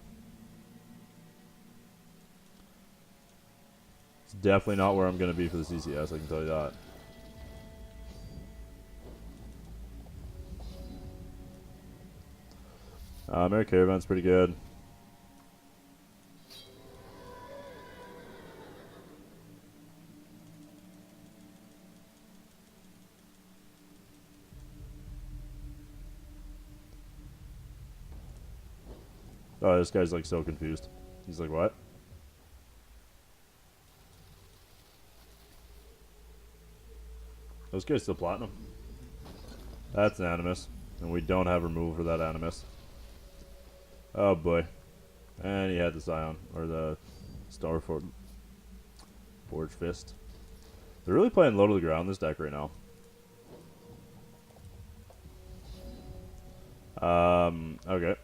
it's definitely not where I'm going to be for the CCS, I can tell you that. Merry Caravan's pretty good. Oh, this guy's like so confused. He's like, what? Those guys still platinum. That's an Animus. And we don't have removal for that Animus. Oh boy. And he had the Scion. Or the Starford Forge Fist. They're really playing low to the ground this deck right now. Okay.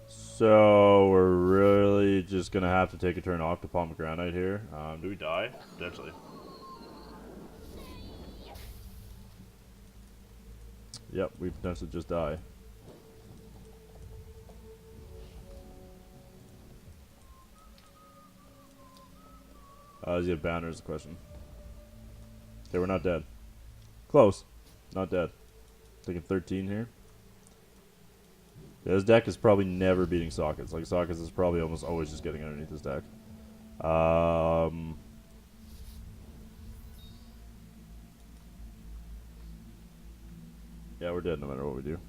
So we're really just gonna have to take a turn off to Pomegranate here. Do we die? Potentially. Yep, we potentially just die. Does he have banner is the question. Okay, we're not dead. Close. Not dead. Taking 13 here. Yeah, this deck is probably never beating sockets. Like, sockets is probably almost always just getting underneath this deck. Yeah, we're dead no matter what we do.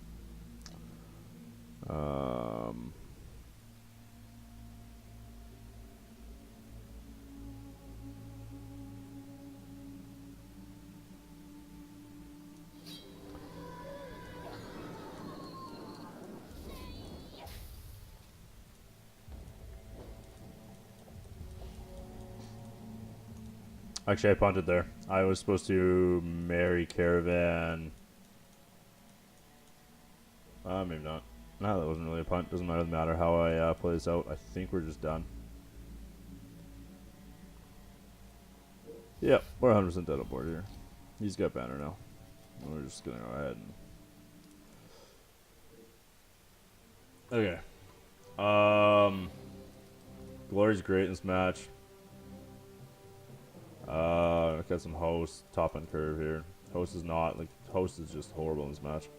Actually, I punted there. I was supposed to marry Caravan. Maybe not. No, that wasn't really a punt. Doesn't matter how I play this out. I think we're just done. Yep, we're 100% dead on board here. He's got banner now. We're just gonna go ahead and... Okay. Glory's great in this match. Got some host top end curve here. Host is not like host is just horrible in this match.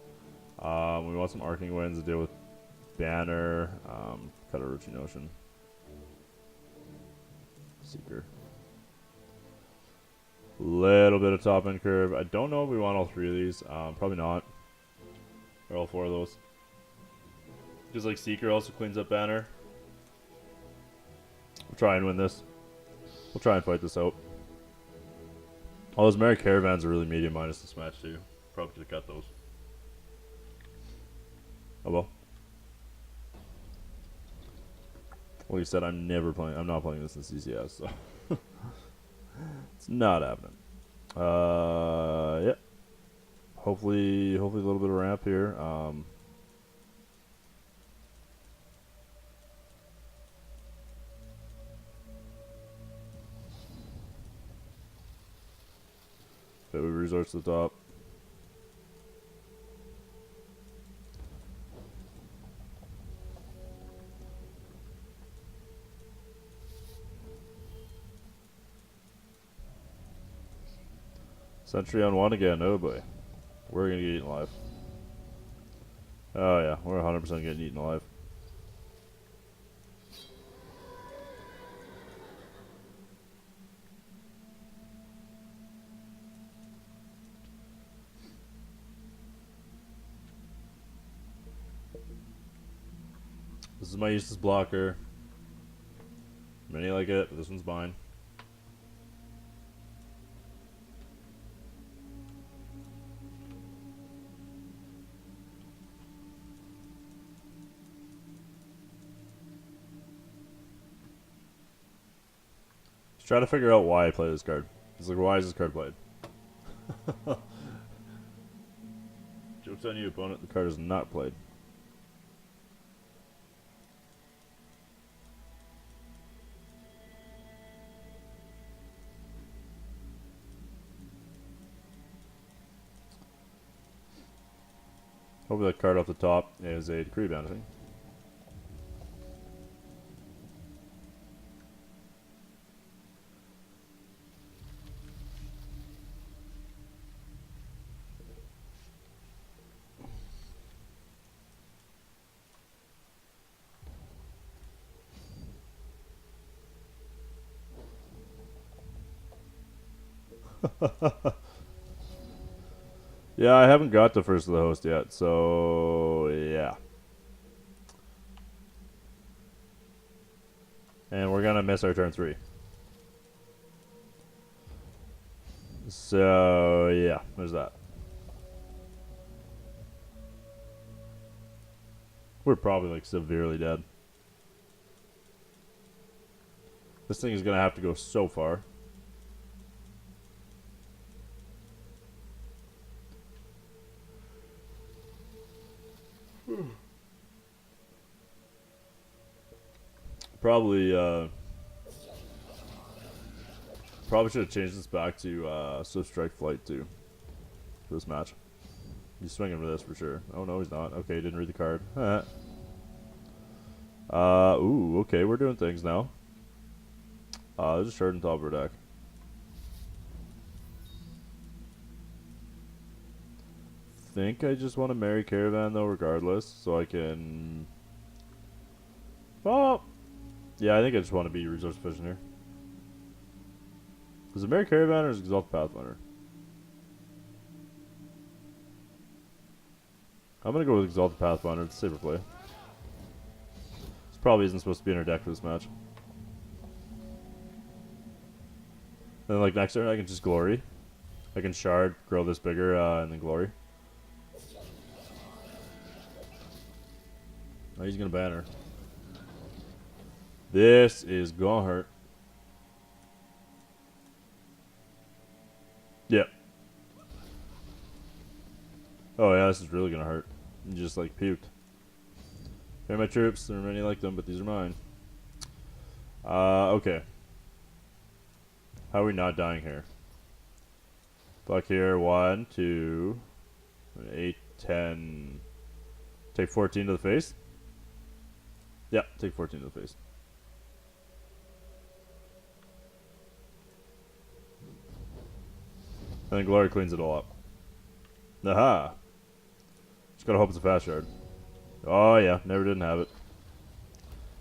We want some arcing winds to deal with banner. Cut a Ruchi Notion. Seeker. Little bit of top end curve. I don't know if we want all three of these. Probably not. Or all four of those. Because like Seeker also cleans up banner. We'll try and win this. We'll try and fight this out. All those Merry Caravans are really medium minus this match too. Probably could have cut those. Oh well. Well, you said I'm not playing this in CCS, so it's not happening. Yeah. Hopefully a little bit of ramp here. But we resort to the top. Sentry on one again. Oh boy. We're gonna get eaten alive. Oh yeah, we're 100% getting eaten alive. This is my useless blocker. Many like it, but this one's mine. Just try to figure out why I play this card. It's like, why is this card played? Joke's on you, opponent. The card is not played. Hopefully that card off the top is a decree banishing. Yeah, I haven't got to First of the Host yet, so yeah. And we're gonna miss our turn 3. So yeah, there's that. We're probably like severely dead. This thing is gonna have to go so far. Probably should have changed this back to Swift Strike Flight too for this match. He's swinging for this for sure. Oh no, he's not. Okay, didn't read the card. Ooh, okay, we're doing things now. There's a shard on top of our deck. Think I just want to marry Caravan though, regardless, so I can. Oh, yeah, I think I just want to be resource efficient here. Is it marry Caravan or is it Exalted Pathfinder? I'm gonna go with Exalted Pathfinder. It's safer play. This probably isn't supposed to be in our deck for this match. Then like next turn I can just Glory. I can Shard, grow this bigger, and then Glory. Oh, he's gonna ban her. This is gonna hurt. Yep. Oh yeah, this is really gonna hurt. You just like puked. They're my troops. There are many like them, but these are mine. Okay. How are we not dying here? Buck here. 1, 2, 8, 10. Take 14 to the face. Yeah, take 14 to the face. And then Glory cleans it all up. Aha! Just gotta hope it's a fast shard. Oh yeah, never didn't have it.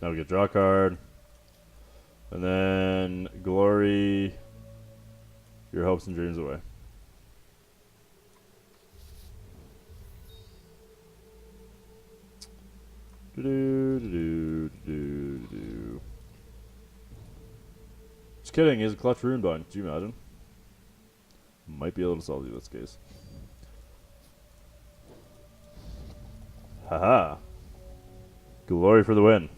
Now we get draw card. And then Glory your hopes and dreams away. Just kidding, he's a clutch Runebind. Could you imagine? Might be able to solve you this case. Haha. Glory for the win.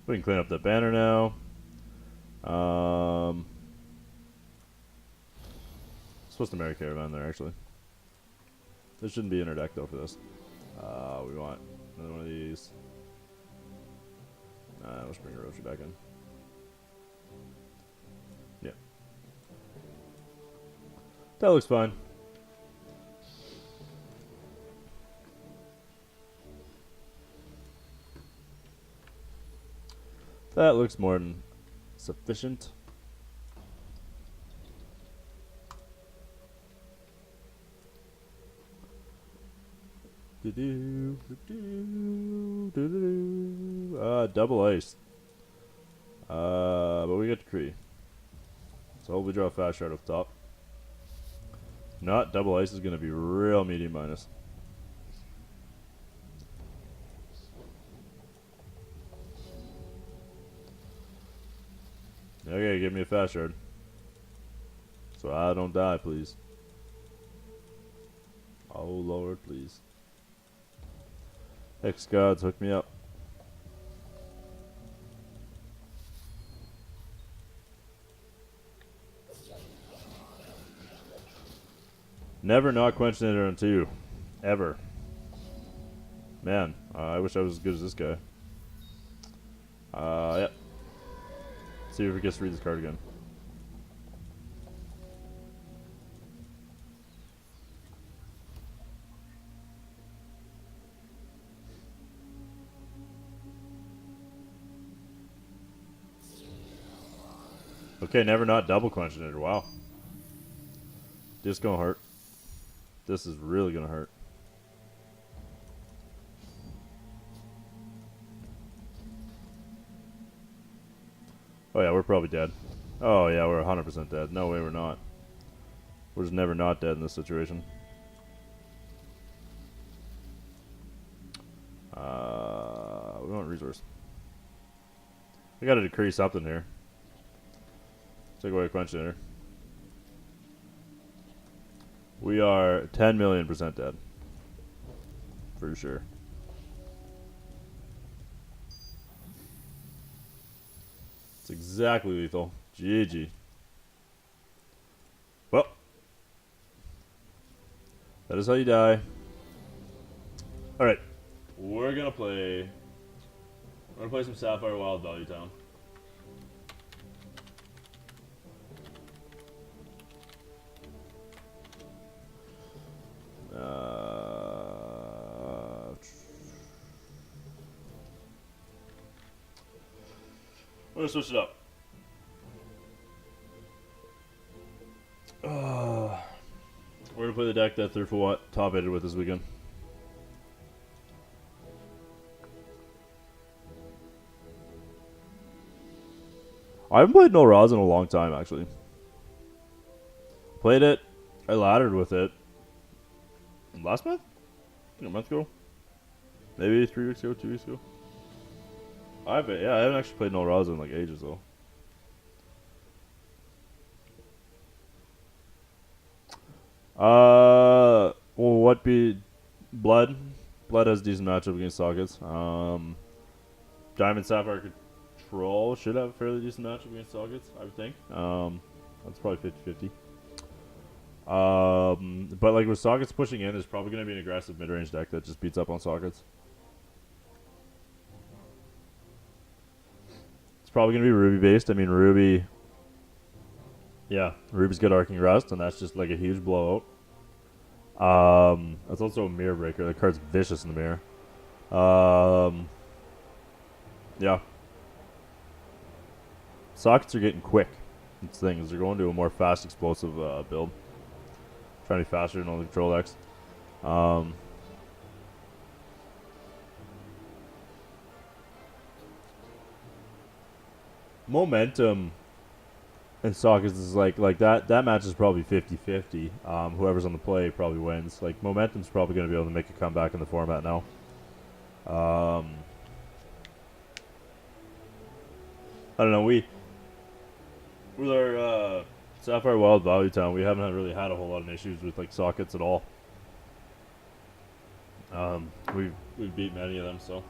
We can clean up that banner now. Supposed to marry Caravan there, actually. There shouldn't be in our deck, though, for this. We want another one of these. Let's bring Hiroshi back in. Yeah. That looks fine. That looks more than sufficient. Double ice. But we get Decree. So hope we draw a fast shard up top. Not double ice is going to be real medium minus. Okay, give me a fast shard. So I don't die, please. Oh Lord, please. Hex gods, hook me up. Never not quenching it on 2. Ever. Man, I wish I was as good as this guy. Yep. See if he gets to read this card again. Okay, never not double quenching it. Wow. This gonna hurt. This is really gonna hurt. Oh yeah, we're probably dead. Oh yeah, we're 100% dead. No way we're not. We're just never not dead in this situation. We want resource. We gotta decrease something here. Take away a quench enter. We are 10 million % dead. For sure. It's exactly lethal. GG. Well. That is how you die. Alright. We're gonna play some Sapphire Wild Value Town. I'm gonna switch it up. We're gonna play the deck that 3 for what top ended with this weekend. I haven't played Nulzann in a long time, actually. Played it. I laddered with it. Last month? I think a month ago. Maybe 3 weeks ago, 2 weeks ago. I haven't actually played Nulzann in like ages though. Well, what be Blood? Blood has a decent matchup against sockets. Diamond Sapphire Control should have a fairly decent matchup against sockets, I would think. That's probably 50-50. But like with sockets pushing in, there's probably going to be an aggressive mid-range deck that just beats up on sockets. It's probably going to be Ruby based. I mean, Ruby. Yeah, Ruby's got Arcing Rust, and that's just like a huge blowout. That's also a mirror breaker. The card's vicious in the mirror. Yeah. Sockets are getting quick. That's the thing, is they're going to a more fast, explosive build. Trying to be faster than all the control decks. Momentum and sockets is like that match is probably 50-50. Whoever's on the play probably wins. Like momentum's probably going to be able to make a comeback in the format now. I don't know, with our Sapphire Wild Value Town, we haven't really had a whole lot of issues with like sockets at all. We've beat many of them, so.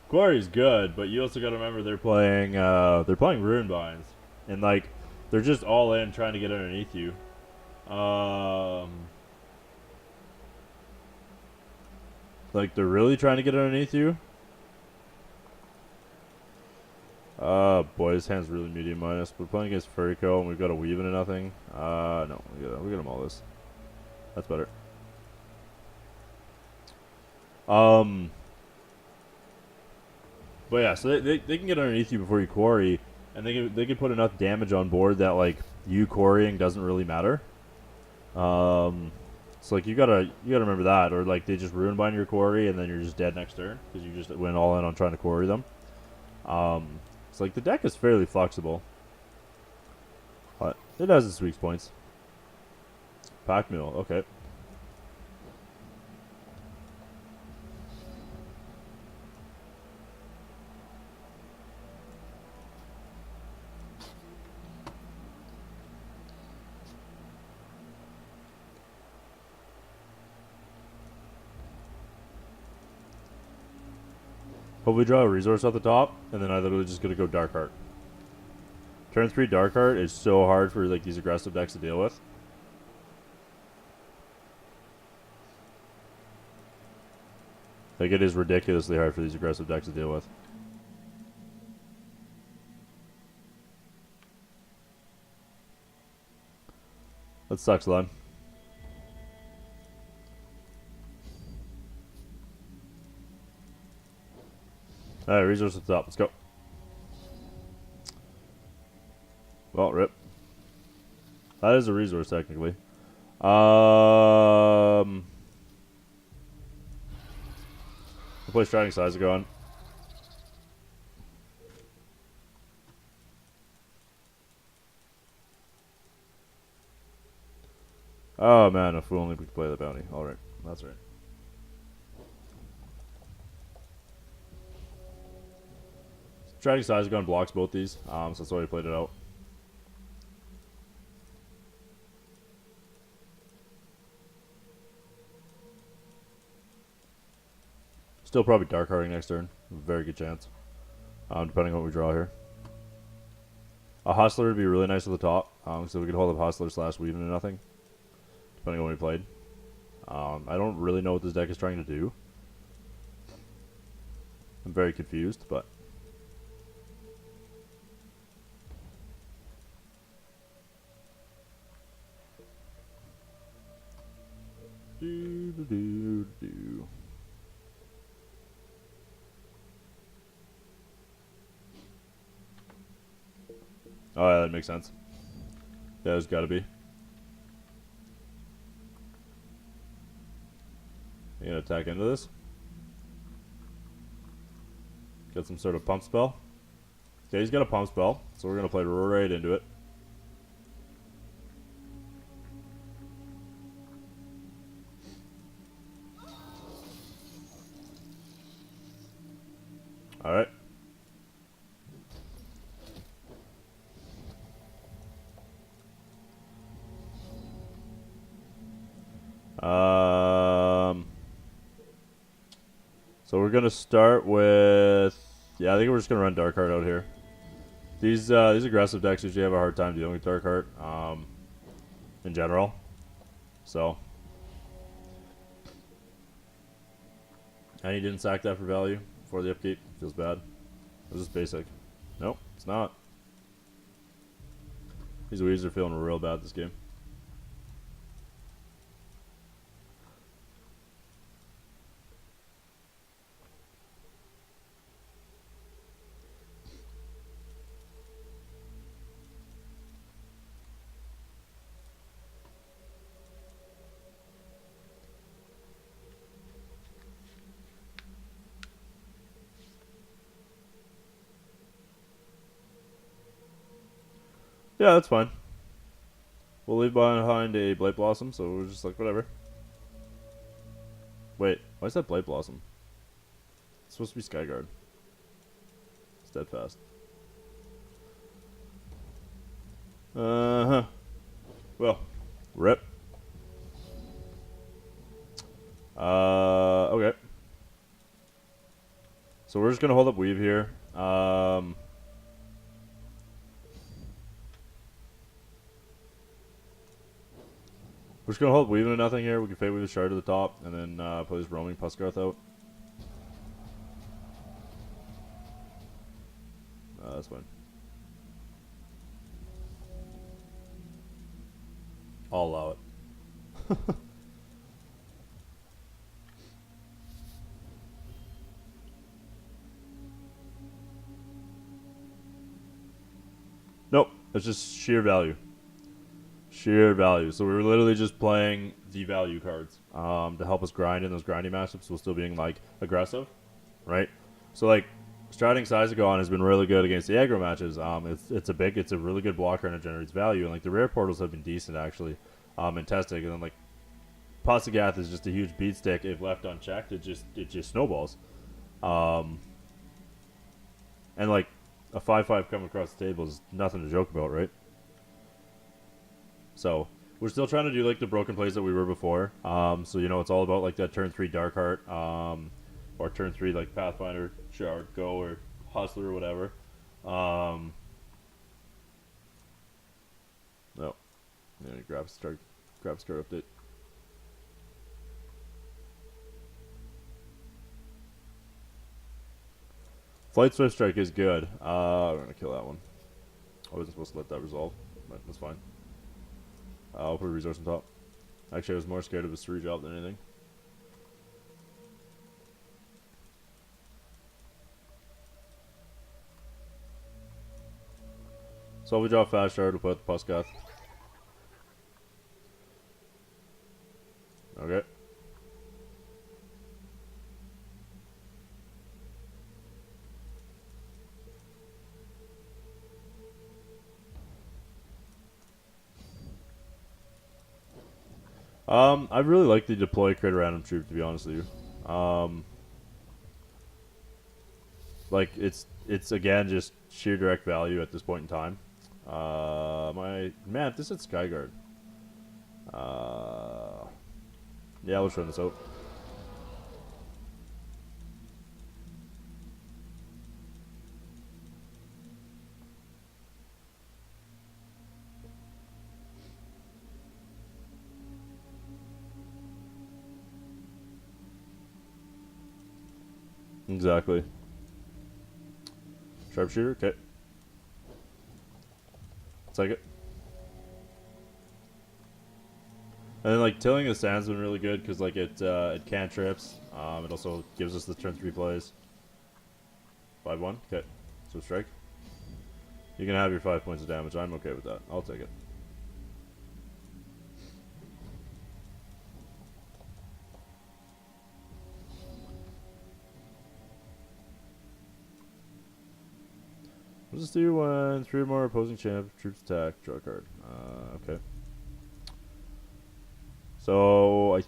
Quarry's good, but you also got to remember they're playing Runebinds, and like they're just all in trying to get underneath you. Like they're really trying to get underneath you. Boy, his hand's really medium minus. We're playing against Furryco, and we've got a weave into nothing. No, we got him all this. That's better. But yeah, so they can get underneath you before you quarry, and they can put enough damage on board that like you quarrying doesn't really matter. So like you gotta remember that, or like they just Runebind your quarry and then you're just dead next turn because you just went all in on trying to quarry them. So like the deck is fairly flexible, but it has its weak points. Pack mule, okay. Hopefully draw a resource at the top, and then I literally just gonna go Dark Heart. Turn 3 Dark Heart is so hard for like these aggressive decks to deal with. Like it is ridiculously hard for these aggressive decks to deal with. That sucks, Len. Alright, resource at the top. Let's go. Well, rip. That is a resource, technically. We'll play Striding Syzygon. Oh man, if we only could play the bounty. Alright, that's right. Striding Syzygon blocks both these, so that's why we played it out. Still probably Dark Hearting next turn. Very good chance. Depending on what we draw here. A Hustler would be really nice at the top, so we could hold up Hustler / Weave into nothing. Depending on what we played. I don't really know what this deck is trying to do. I'm very confused, but... Oh yeah, that makes sense. Yeah, there's gotta be. You gonna attack into this? Get some sort of pump spell? Okay, he's got a pump spell, so we're gonna play right into it. Alright. So we're gonna start with... Yeah, I think we're just gonna run Dark Heart out here. These aggressive decks usually have a hard time dealing with Dark Heart, in general. So... And he didn't sack that for value before the upkeep. Feels bad. This is basic. Nope, it's not. These Weaves are feeling real bad this game. Yeah, that's fine. We'll leave behind a Blight Blossom, so we're just like, whatever. Wait, why is that Blight Blossom? It's supposed to be Skyguard. Steadfast. Uh-huh. Well, rip. Okay. So we're just gonna hold up Weave here. We're just gonna hold Weave into nothing here. We can Fate Weave the Shard to the top, and then play this roaming Pulsagath out. That's fine. I'll allow it. It's just sheer value. Sheer value. So we were literally just playing the value cards to help us grind in those grindy matchups while still being like aggressive, right? So like Striding Syzygon has been really good against the aggro matches. It's a really good blocker and it generates value, and like the rare portals have been decent actually in testing. And then like Pulsagath is just a huge beat stick. If left unchecked, it just snowballs. And like a 5/5 coming across the table is nothing to joke about, right? So we're still trying to do like the broken plays that we were before. So you know it's all about like that turn 3 Darkheart, or turn 3 like Pathfinder, Shard, Go, or Hustler or whatever. No. Yeah, grab start update. Flight Swift Strike is good. We're gonna kill that one. I wasn't supposed to let that resolve, but that's fine. I'll put a resource on top. Actually, I was more scared of his 3 drop than anything. So we draw Fast Shard, we'll put the Pulsagath. Okay. I really like the deploy crit random troop, to be honest with you. Like it's again just sheer direct value at this point in time. This is Skyguard. Yeah, let's run this out. Exactly. Sharpshooter, okay. Take it. And then like tilling the sand's been really good because like it cantrips. It also gives us the turn 3 plays. 5/1, okay. So strike. You can have your 5 points of damage. I'm okay with that. I'll take it. Let's just do 3 more opposing champ troops attack, draw a card. Okay. So I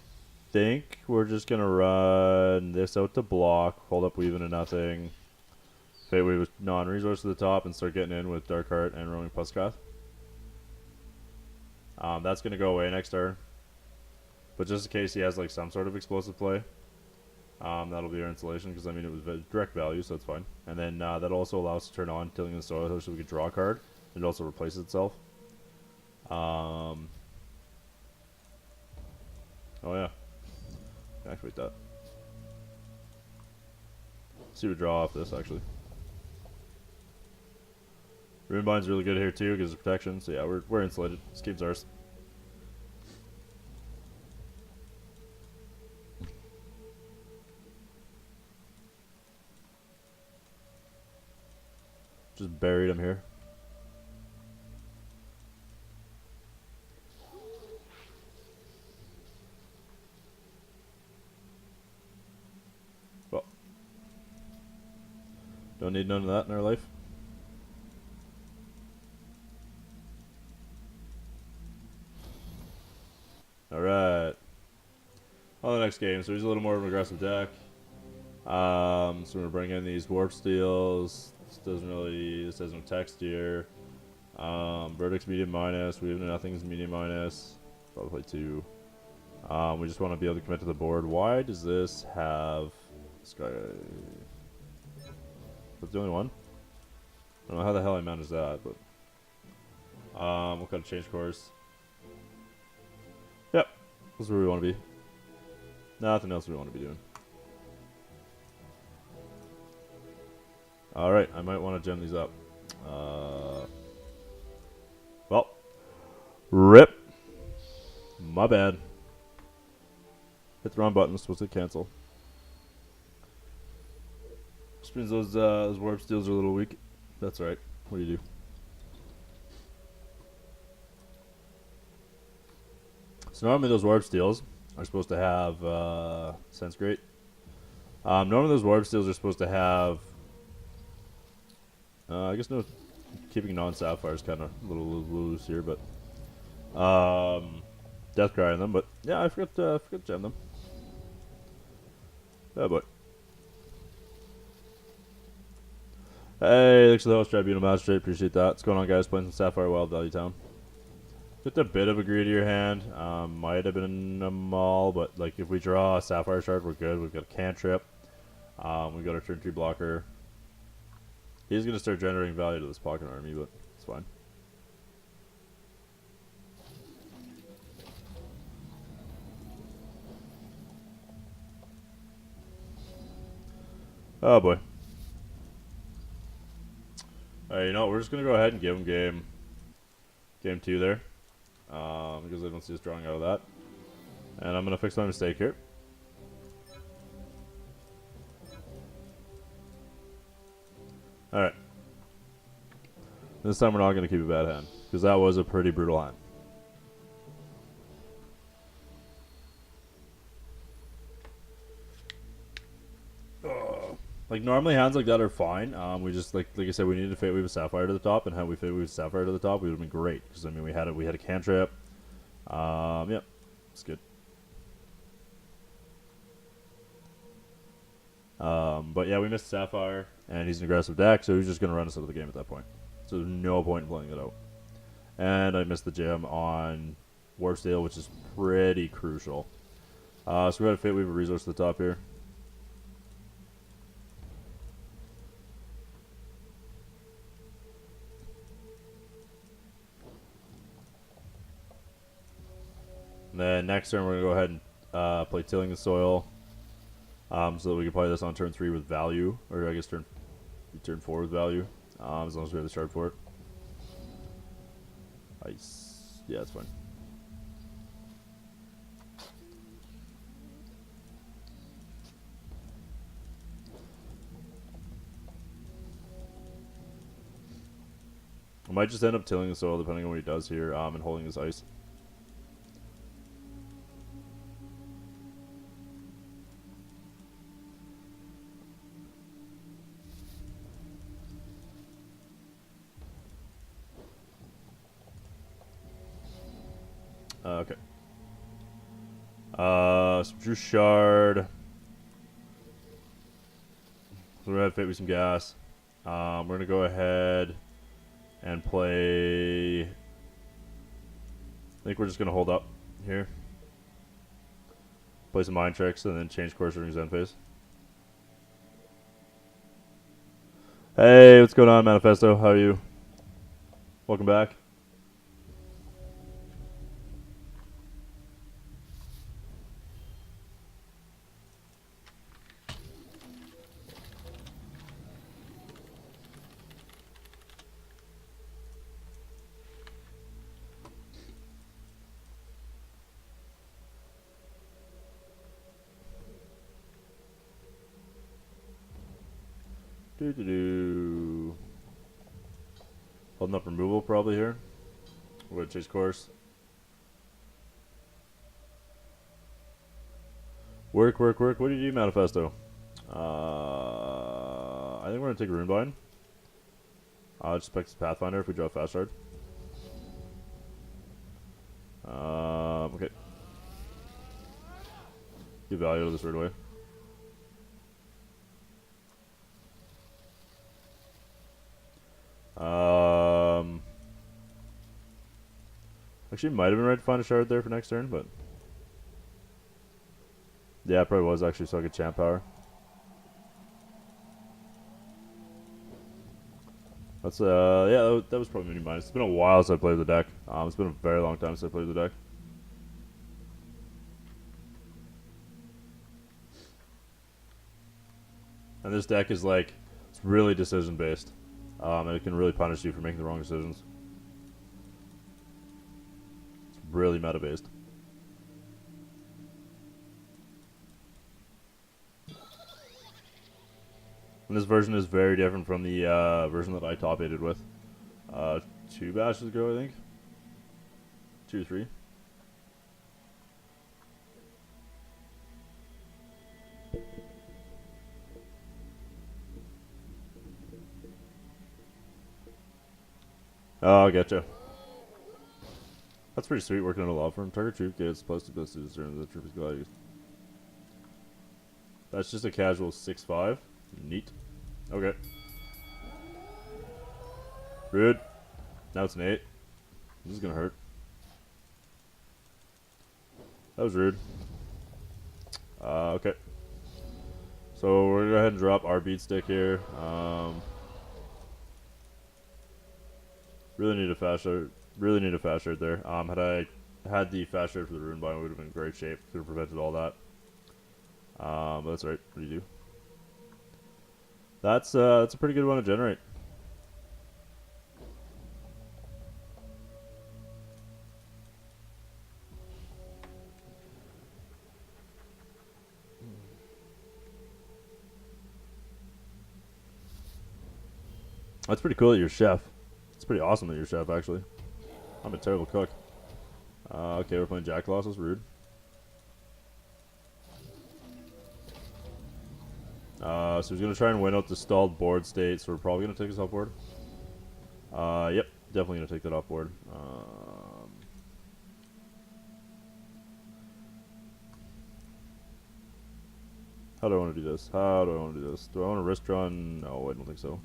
think we're just gonna run this out to block, hold up weave into nothing. Fate Wave with non-resource to the top and start getting in with Darkheart and Roaming Pulsagath. That's gonna go away next turn. But just in case he has like some sort of explosive play, that'll be our insulation because I mean it was direct value, so it's fine. And then that also allows us to turn on Tilling the Soil so we can draw a card. It also replaces itself. Oh yeah, can activate that. Let's see what we draw off this actually. Runebind's really good here too because of protection. So yeah, we're insulated. This game's ours. Just buried him here. Well, don't need none of that in our life. Alright. On the next game, so he's a little more of an aggressive deck. So we're gonna bring in these Warpsteels. This has no text here. Verdict's medium minus. We have nothing's medium minus. Probably play 2. We just want to be able to commit to the board. Why does this have Sky? That's the only one. I don't know how the hell I managed that, but we'll kind of change course. Yep, this is where we want to be. Nothing else we want to be doing. Alright, I might want to gem these up. Well, rip. My bad. Hit the wrong button, supposed to cancel. Which means those Warpsteels are a little weak. That's right. What do you do? So normally those Warpsteels are supposed to have Sense Great. Normally those Warpsteels are supposed to have. I guess no, keeping non-Sapphire is kind of a little loose here, but Deathcry in them. But yeah, I forgot to gem them. Oh boy. Hey, thanks for the host, Tribunal Magistrate. Appreciate that. What's going on, guys? Playing some Sapphire Wild Valley Town. Just a bit of a greedier hand. Might have been a Maul, but like if we draw a Sapphire Shard, we're good. We've got a cantrip. We got our turn 3 blocker. He's gonna start generating value to this pocket army, but it's fine. Oh boy. Alright, you know what? We're just gonna go ahead and give him game 2 there. Because I don't see us drawing out of that. And I'm gonna fix my mistake here. Alright. This time we're not gonna keep a bad hand. Because that was a pretty brutal hand. Like normally hands like that are fine. We just like I said, we needed to Fate Weave a Sapphire to the top, and had we Fate Weave a Sapphire to the top, we would have been great. Because I mean, we had a cantrip. Yeah, it's good. But yeah, we missed Sapphire, and he's an aggressive deck, so he's just gonna run us out of the game at that point. So there's no point in playing it out. And I missed the gem on Warpsteel, which is pretty crucial. So we got to Fate Weave a resource to the top here. And then next turn, we're going to go ahead and play Tilling the Soil. So that we can play this on turn 3 with value. Or I guess turn 4 with value. As long as we have the shard for it. Ice. Yeah, that's fine. I might just end up Tilling the Soil depending on what he does here and holding his ice. Okay. Some Drew Shard. So we're gonna Fate with some gas. We're gonna go ahead and play. I think we're just gonna hold up here. Play some Mind Tricks and then change course during Zen phase. Hey, what's going on, Manifesto? How are you? Welcome back. Holding up removal probably here. We're gonna chase course. Work. What do you do, Manifesto? I think we're gonna take a Runebind. I'll just Exalted Pathfinder if we draw a Fast Shard. Okay. Give value to this right away. Actually, might have been right to find a shard there for next turn, but yeah, it probably was actually, so I could champ power. That's yeah, that was probably mini minus. It's been a while since I played the deck. It's been a very long time since I played the deck. And this deck is like, it's really decision based. And it can really punish you for making the wrong decisions. It's really meta based. And this version is very different from the version that I top 8'd with. 2 bashes ago, I think. 2 or 3. Oh, I getcha. That's pretty sweet working at a law firm. Target troop gets +2/+2 during the troop is glad. That's just a casual 6/5. Neat. Okay. Rude. Now it's an 8. This is gonna hurt. That was rude. Okay. So we're gonna go ahead and drop our beat stick here. Really need a fast shard. Really need a fast shard there. Had I had the fast shard for the Runebind, we would have been in great shape. Could have prevented all that. But that's right. What do you do? That's a pretty good one to generate. That's pretty cool that you're chef. It's pretty awesome that you're chef, actually. I'm a terrible cook. Okay, we're playing Jackaloss. That's rude. So he's going to try and win out the stalled board state, so we're probably going to take this off board. Yep, definitely going to take that off board. How do I want to do this? How do I want to do this? Do I want to risk draw? No, I don't think so.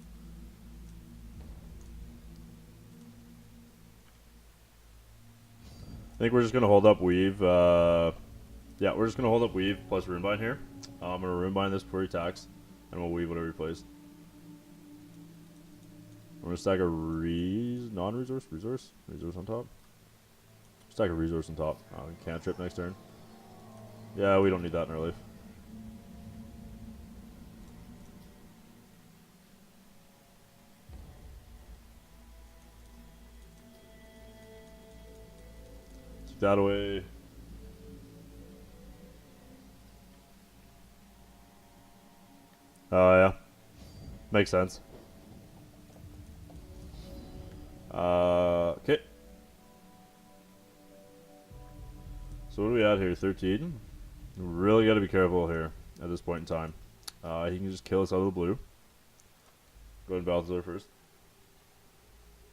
I think we're just going to hold up weave. Yeah, we're just going to hold up weave plus Runebind here. I'm going to Runebind this before he attacks, and we'll weave whatever he plays. We're going to stack a non-resource? Resource on top? Stack a resource on top. Cantrip next turn. Yeah, we don't need that in our life. Take that away. Oh, yeah. Makes sense. Okay. So what do we at here? 13? Really got to be careful here at this point in time. He can just kill us out of the blue. Go ahead and Balthasar first.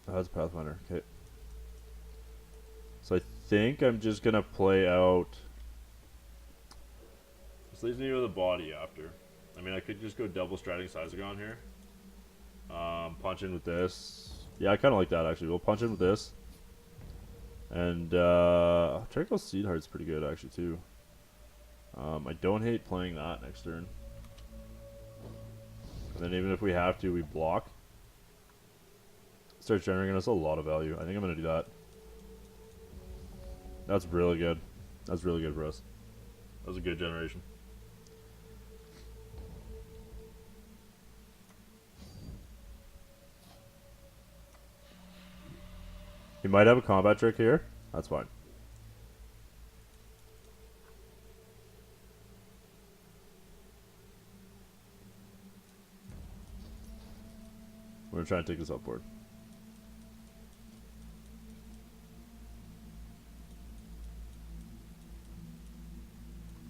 Oh, that's Pathfinder. Okay. So I think I'm just going to play out... This leaves me with a body after. I mean, I could just go double Striding Syzygon here. Punch in with this. Yeah, I kind of like that, actually. We'll punch in with this. And, Trickle Seed Heart's pretty good, actually, too. I don't hate playing that next turn. And then even if we have to, we block. Starts generating us a lot of value. I think I'm going to do that. That's really good. That's really good for us. That was a good generation. He might have a combat trick here. That's fine. We're going to try and take this upboard.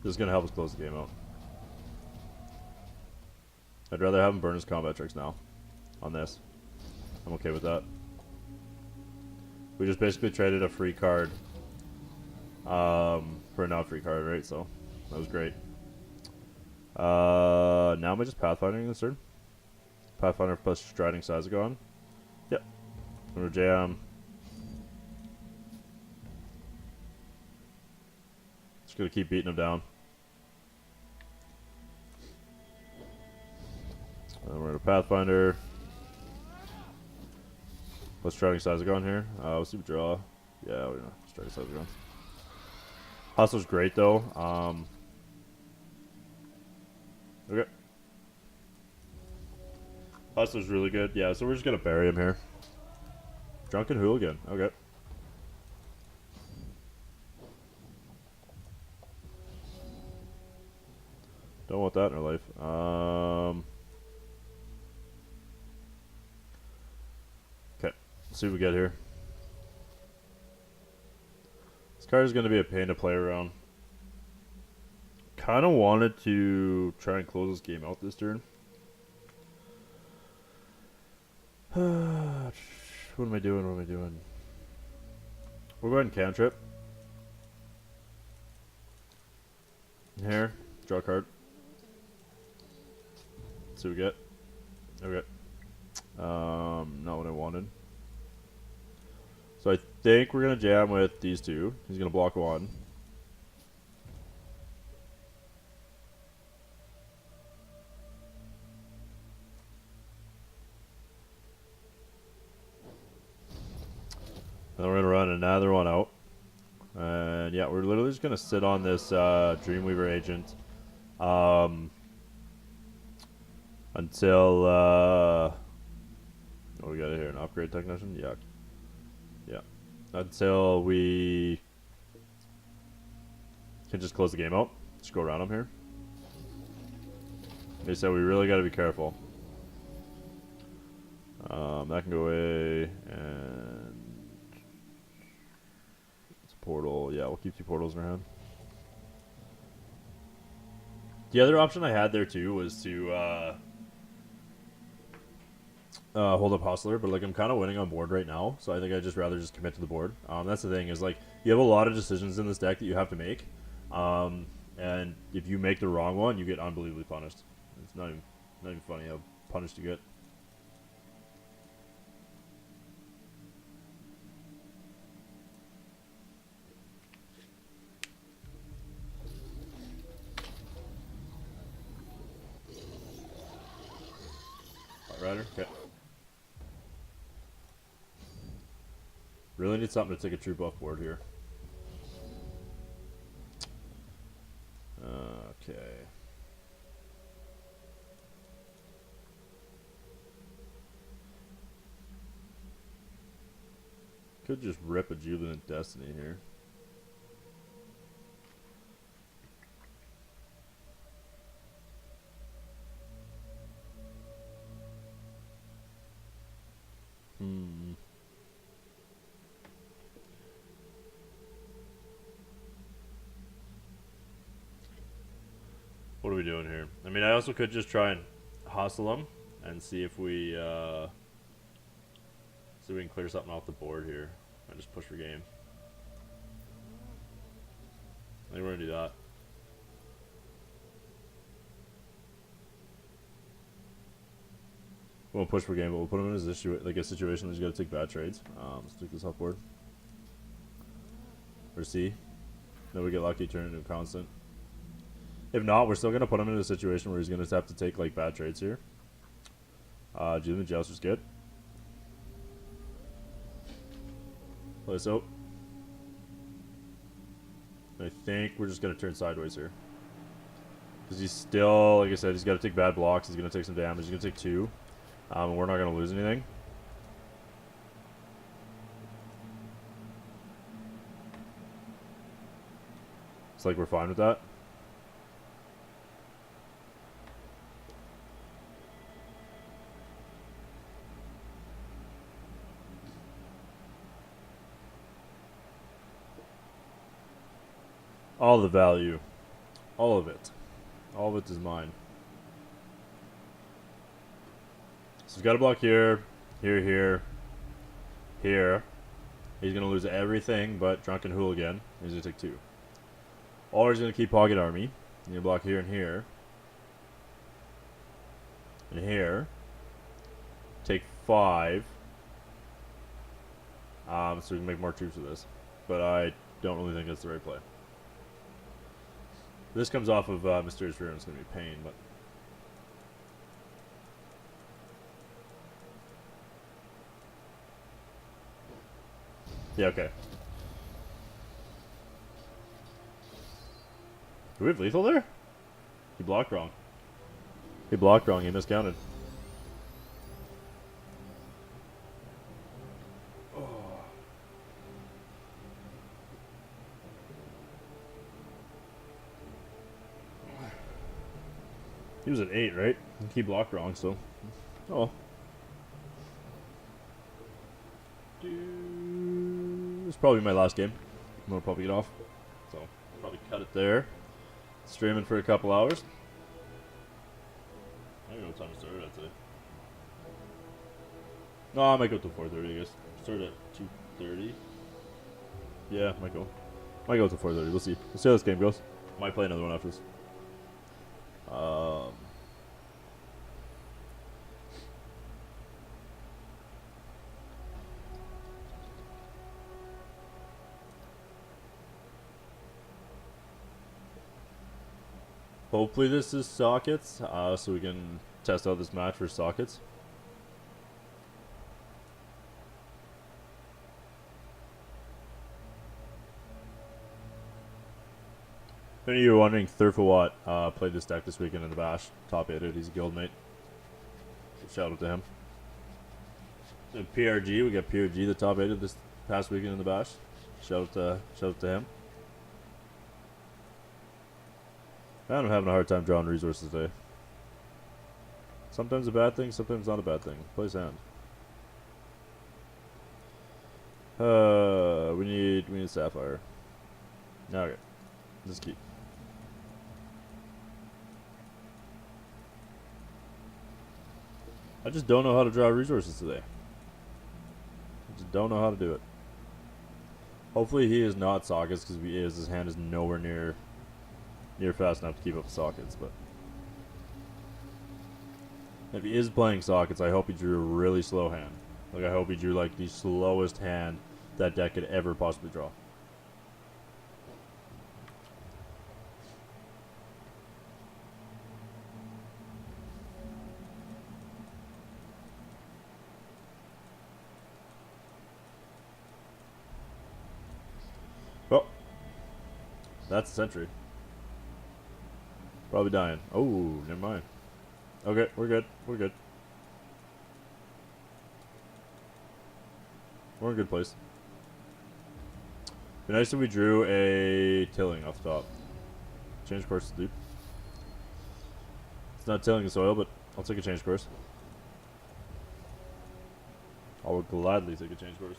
This is going to help us close the game out. I'd rather have him burn his combat tricks now. On this. I'm okay with that. We just basically traded a free card for a not-free card, right? So, that was great. Now am I just Pathfinding this turn? Pathfinder plus Striding Syzygon. Yep. I'm going to jam. Just going to keep beating him down. And we're going to Pathfinder. Let's Striding Syzygon here. Let's do draw. Yeah, we're gonna Striding Syzygon. Hustler's great though. Okay. Hustler's really good. Yeah, so we're just gonna bury him here. Drunken Hooligan. Okay. Don't want that in our life. See what we get here. This card is going to be a pain to play around. Kind of wanted to try and close this game out this turn. What am I doing? What am I doing? We'll go ahead and cantrip. Here. Draw a card. See what we get. Okay. Not what I wanted. So I think we're going to jam with these two. He's going to block one. Then we're going to run another one out. And yeah, we're literally just going to sit on this Dreamweaver agent until... what we got here? An upgrade technician? Yeah. Yeah. Until we can just close the game out. Just go around him here. They said we really got to be careful. That can go away, and it's a portal. Yeah, we'll keep 2 portals in our hand. The other option I had there too was to hold up Hustler, but like I'm kind of winning on board right now, so I think I'd just rather just commit to the board. That's the thing, is like you have a lot of decisions in this deck that you have to make, and if you make the wrong one, you get unbelievably punished. It's not even funny how punished you get. Rider? Okay. Really need something to take a true buff board here. Okay. Could just rip a Jubilant Destiny here. What are we doing here? I mean, I also could just try and hustle them and see if we can clear something off the board here. I just push for game. I think we're gonna do that. We won't push for game, but we'll put him in a situation where he's got to take bad trades. Let's take this off board. Or C. Then we get lucky, turn it into a constant. If not, we're still going to put him in a situation where he's going to have to take like bad trades here. Jubilant Jouster's good. Play this out. I think we're just going to turn sideways here. Because he's still, like I said, he's got to take bad blocks. He's going to take some damage. He's going to take 2. And we're not going to lose anything. It's like we're fine with that. All the value. All of it. All of it is mine. So he's got to block here, here, here, here. He's going to lose everything but Drunken Hooligan. He's going to take 2. Or he's going to keep Pocket Army. He's going to block here and here. And here. Take 5. So we can make more troops with this. But I don't really think that's the right play. This comes off of Mysterious Ruin. It's going to be a pain, but... Yeah, okay. Do we have lethal there? He blocked wrong. He blocked wrong. He miscounted. Oh. He was at 8, right? He blocked wrong, so... Oh. It's probably my last game. I'm gonna probably get off. So, probably cut it there. Streaming for a couple hours. I don't know what time to start at today. No, I might go till 4:30, I guess. Start at 2:30. Yeah, might go. Might go to 4:30. We'll see. We'll see how this game goes. Might play another one after this. Hopefully this is sockets, so we can test out this match for sockets. If any of you are wondering, Thurfawat played this deck this weekend in the Bash. Top 8'd. He's a guildmate. So shout out to him. The PRG, we got PRG the top 8'd this past weekend in the Bash. Shout out to him. Man, I'm having a hard time drawing resources today. Sometimes a bad thing, sometimes not a bad thing. Plays hand. We need Sapphire. Okay. Just keep. I just don't know how to draw resources today. I just don't know how to do it. Hopefully he is not sockets, because if he is, his hand is nowhere near fast enough to keep up the sockets. But if he is playing sockets, I hope he drew a really slow hand. Like, I hope he drew like the slowest hand that deck could ever possibly draw. Well, that's a sentry. Probably dying. Oh, never mind. Okay, we're good. We're good. We're in a good place. Be nice if we drew a tilling off the top. Change course, dude. It's not tilling the soil, but I'll take a change course. I would gladly take a change course.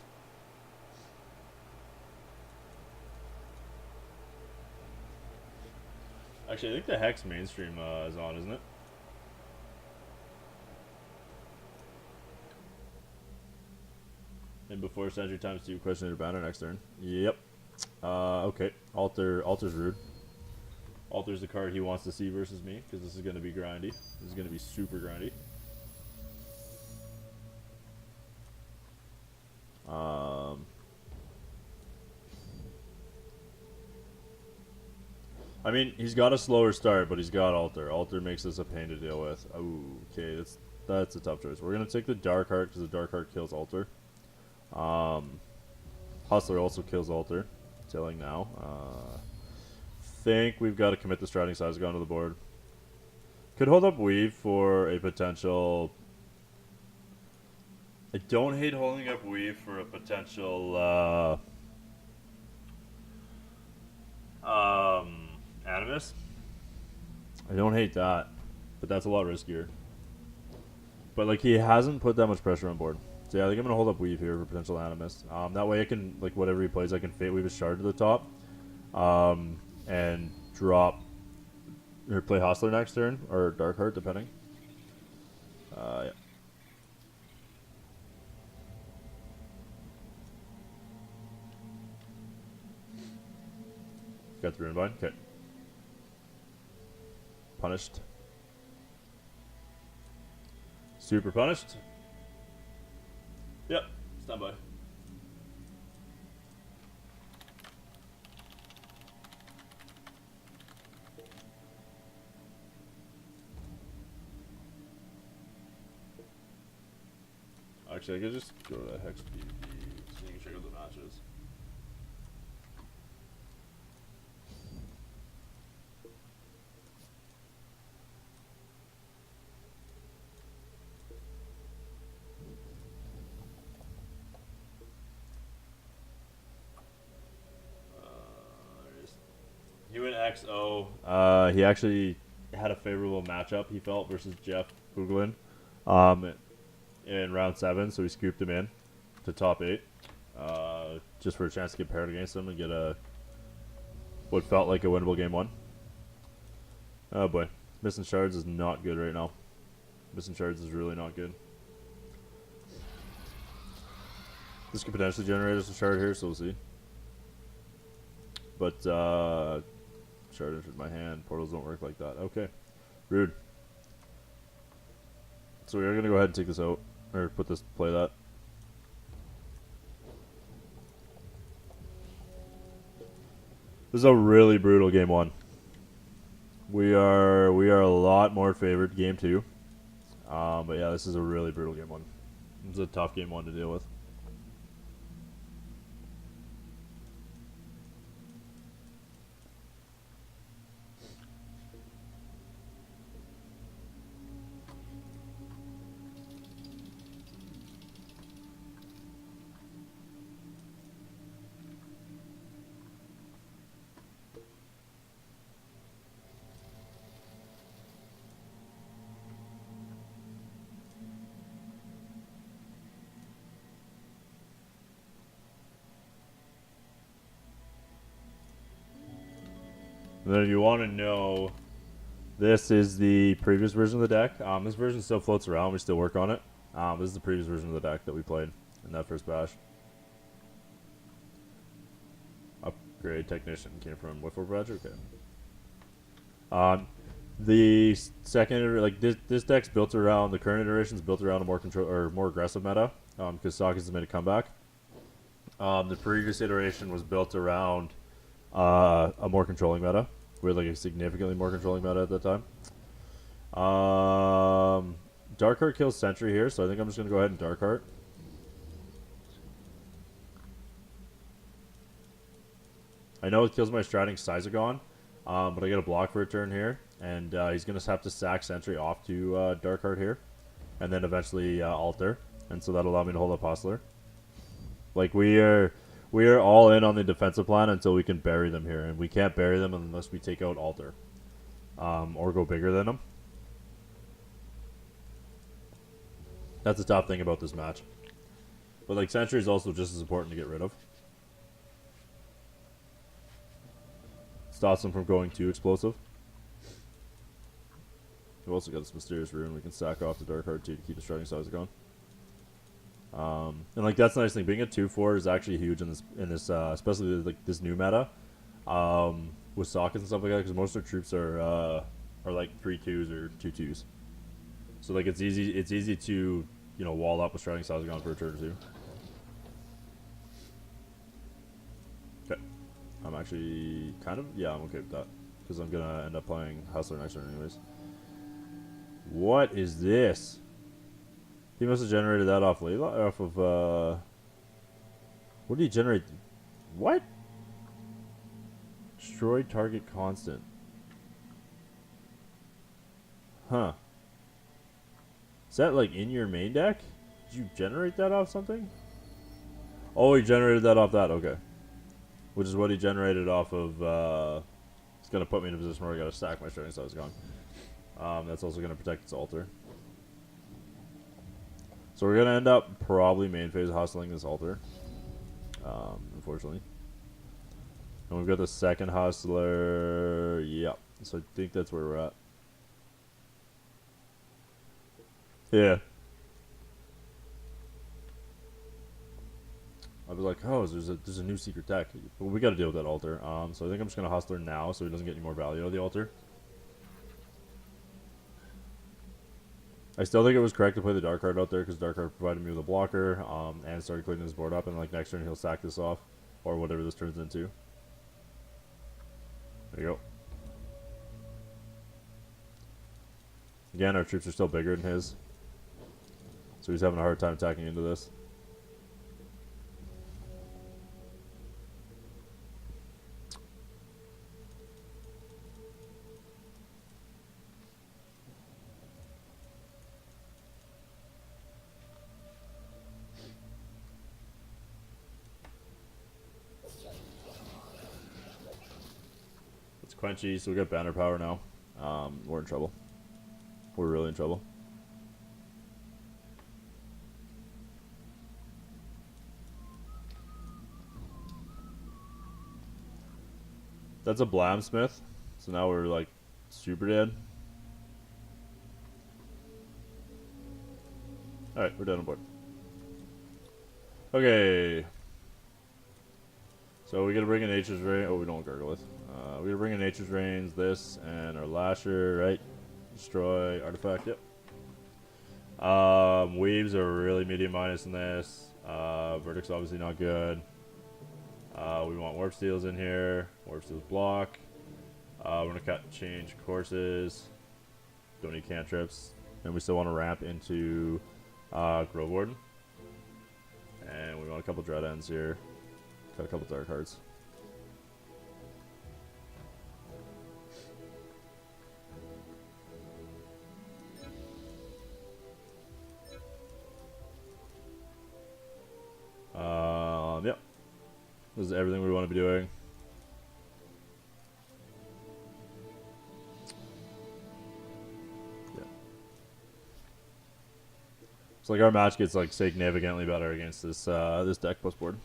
Actually, I think the Hex mainstream is on, isn't it? And before Sentry times 2, question your banner next turn. Yep. Okay. Alter's rude. Alter's the card he wants to see versus me, because this is going to be grindy. This is going to be super grindy. I mean, he's got a slower start, but he's got Alter. Alter makes this a pain to deal with. Oh, okay, that's a tough choice. We're gonna take the Dark Heart because the Dark Heart kills Alter. Hustler also kills Alter. Tilling now. Think we've got to commit the Striding Syzygon to the board. Could hold up Weave for a potential. I don't hate holding up Weave for a potential Animus. I don't hate that, but that's a lot riskier. But like, he hasn't put that much pressure on board. So yeah, I think I'm gonna hold up Weave here for potential Animus. That way I can, like, whatever he plays, I can Fate Weave his Shard to the top, and drop or play Hustler next turn or Dark Heart depending. Yeah. Got the Runebind. Okay. Punished. Super punished. Yep. Stand by. Actually, I could just go to that Hex PvP so you can check out the matches. He went XO. He actually had a favorable matchup, he felt, versus Jeff Hooglin in round 7, so he scooped him in to top 8 just for a chance to get paired against him and get what felt like a winnable game 1. Oh boy, missing shards is not good right now. Missing shards is really not good. This could potentially generate us a shard here, so we'll see. But, shard entered my hand. Portals don't work like that. Okay. Rude. So we're going to go ahead and take this out. Or put this, play that. This is a really brutal game 1. We are a lot more favored game 2. But yeah, this is a really brutal game 1. This is a tough game 1 to deal with. And then if you want to know, this is the previous version of the deck. This version still floats around. We still work on it. This is the previous version of the deck that we played in that first bash. Upgrade Technician came from what for badge? Okay. The second, like this deck's built around, the current iteration's built around a more aggressive meta, because Sockets has made a comeback. The previous iteration was built around a more controlling meta. We had like a significantly more controlling meta at that time. Darkheart kills Sentry here, so I think I'm just going to go ahead and Darkheart. I know it kills my Striding Syzygon, but I get a block for a turn here, and he's going to have to sack Sentry off to Darkheart here, and then eventually alter, and so that'll allow me to hold up Hustler. Like we are all in on the defensive plan until we can bury them here, and we can't bury them unless we take out Alter, or go bigger than them. That's the top thing about this match. But like Sentry is also just as important to get rid of. Stops them from going too explosive. We've also got this Mysterious Rune we can sack off the Darkheart too to keep the Striding Syzygon. And like that's the nice thing. Being a 2/4 is actually huge in this especially like this new meta, with sockets and stuff like that. Because most of our troops are like 3/2s or 2/2s. So like it's easy to wall up with Striding Syzygon for a turn or two. Okay, I'm actually I'm okay with that because I'm gonna end up playing Hustler next turn anyways. What is this? He must have generated that off of, what did he generate? What? Destroy target constant. Huh. Is that like in your main deck? Did you generate that off something? Oh, he generated that off that, okay. Which is what he generated off of, it's going to put me in a position where I got to stack my Striding Syzygon. That's also going to protect its altar. So we're going to end up probably main phase hustling this altar, unfortunately. And we've got the second hustler, yeah. So I think that's where we're at. Yeah. I was like, oh, there's a new secret deck. But we got to deal with that altar. So I think I'm just going to hustler now so he doesn't get any more value out of the altar. I still think it was correct to play the Darkheart out there because Darkheart provided me with a blocker, and started cleaning his board up, and like next turn he'll sack this off, or whatever this turns into. There you go. Again, our troops are still bigger than his, so he's having a hard time attacking into this. Quenchy, so we got banner power now. We're in trouble. We're really in trouble. That's a Blamsmith, so now we're like super dead. Alright, we're dead on board. Okay. So we gotta bring in Nature's Rain. Oh, we don't want Gargalith. We gotta bring in Nature's Rains, this, and our Lasher, right? Destroy artifact, yep. Weaves are really medium minus in this. Verdict's obviously not good. We want Warpsteels in here. Warpsteels block. We're gonna change courses. Don't need cantrips. And we still want to ramp into Grove Warden. And we want a couple Dread Ends here. Got a couple Dark Hearts. Yep. This is everything we want to be doing. Yeah. So like our match gets like significantly better against this this deck plus board.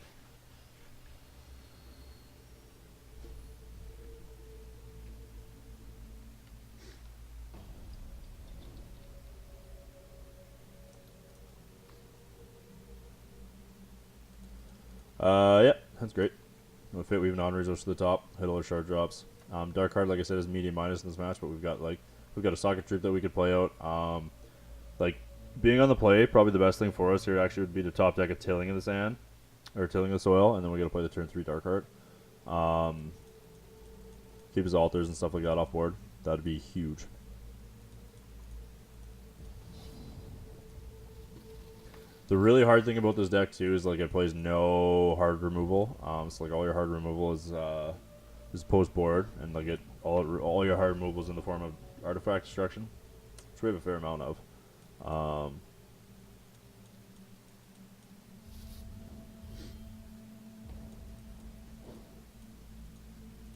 Yeah, that's great. We'll fit weave non-resource to the top, hit all our shard drops. Dark card, like I said, is medium minus in this match, but we've got a socket troop that we could play out. Like being on the play, probably the best thing for us here actually would be to top deck a Tilling in the Sand, or Tilling in the Soil, and then we gotta play the turn 3 Dark Heart. Keep his altars and stuff like that off board. That'd be huge. The really hard thing about this deck too is like it plays no hard removal. So like all your hard removal is post board, and like all your hard removal is in the form of artifact destruction, which we have a fair amount of.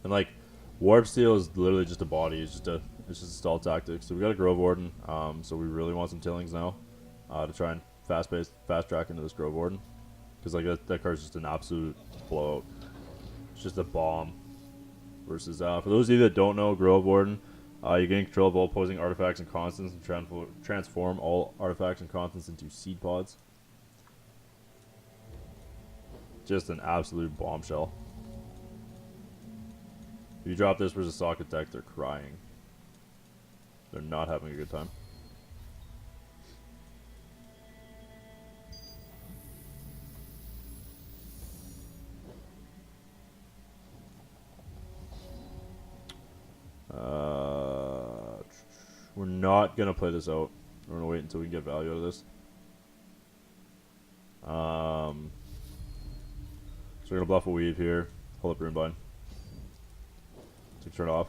And like Warpsteel is literally just a body. It's just a stall tactic. So we got a Grove Warden. So we really want some Tillings now to try and fast track into this Grove Warden, because like that card's just an absolute blowout. It's just a bomb. Versus for those of you that don't know, Grove Warden, you gain control of all opposing artifacts and constants and transform all artifacts and constants into seed pods. Just an absolute bombshell. If you drop this versus socket deck, they're crying. They're not having a good time. We're not gonna play this out. We're gonna wait until we can get value out of this. So we're gonna bluff a weave here. Pull up Runebind. Turn off.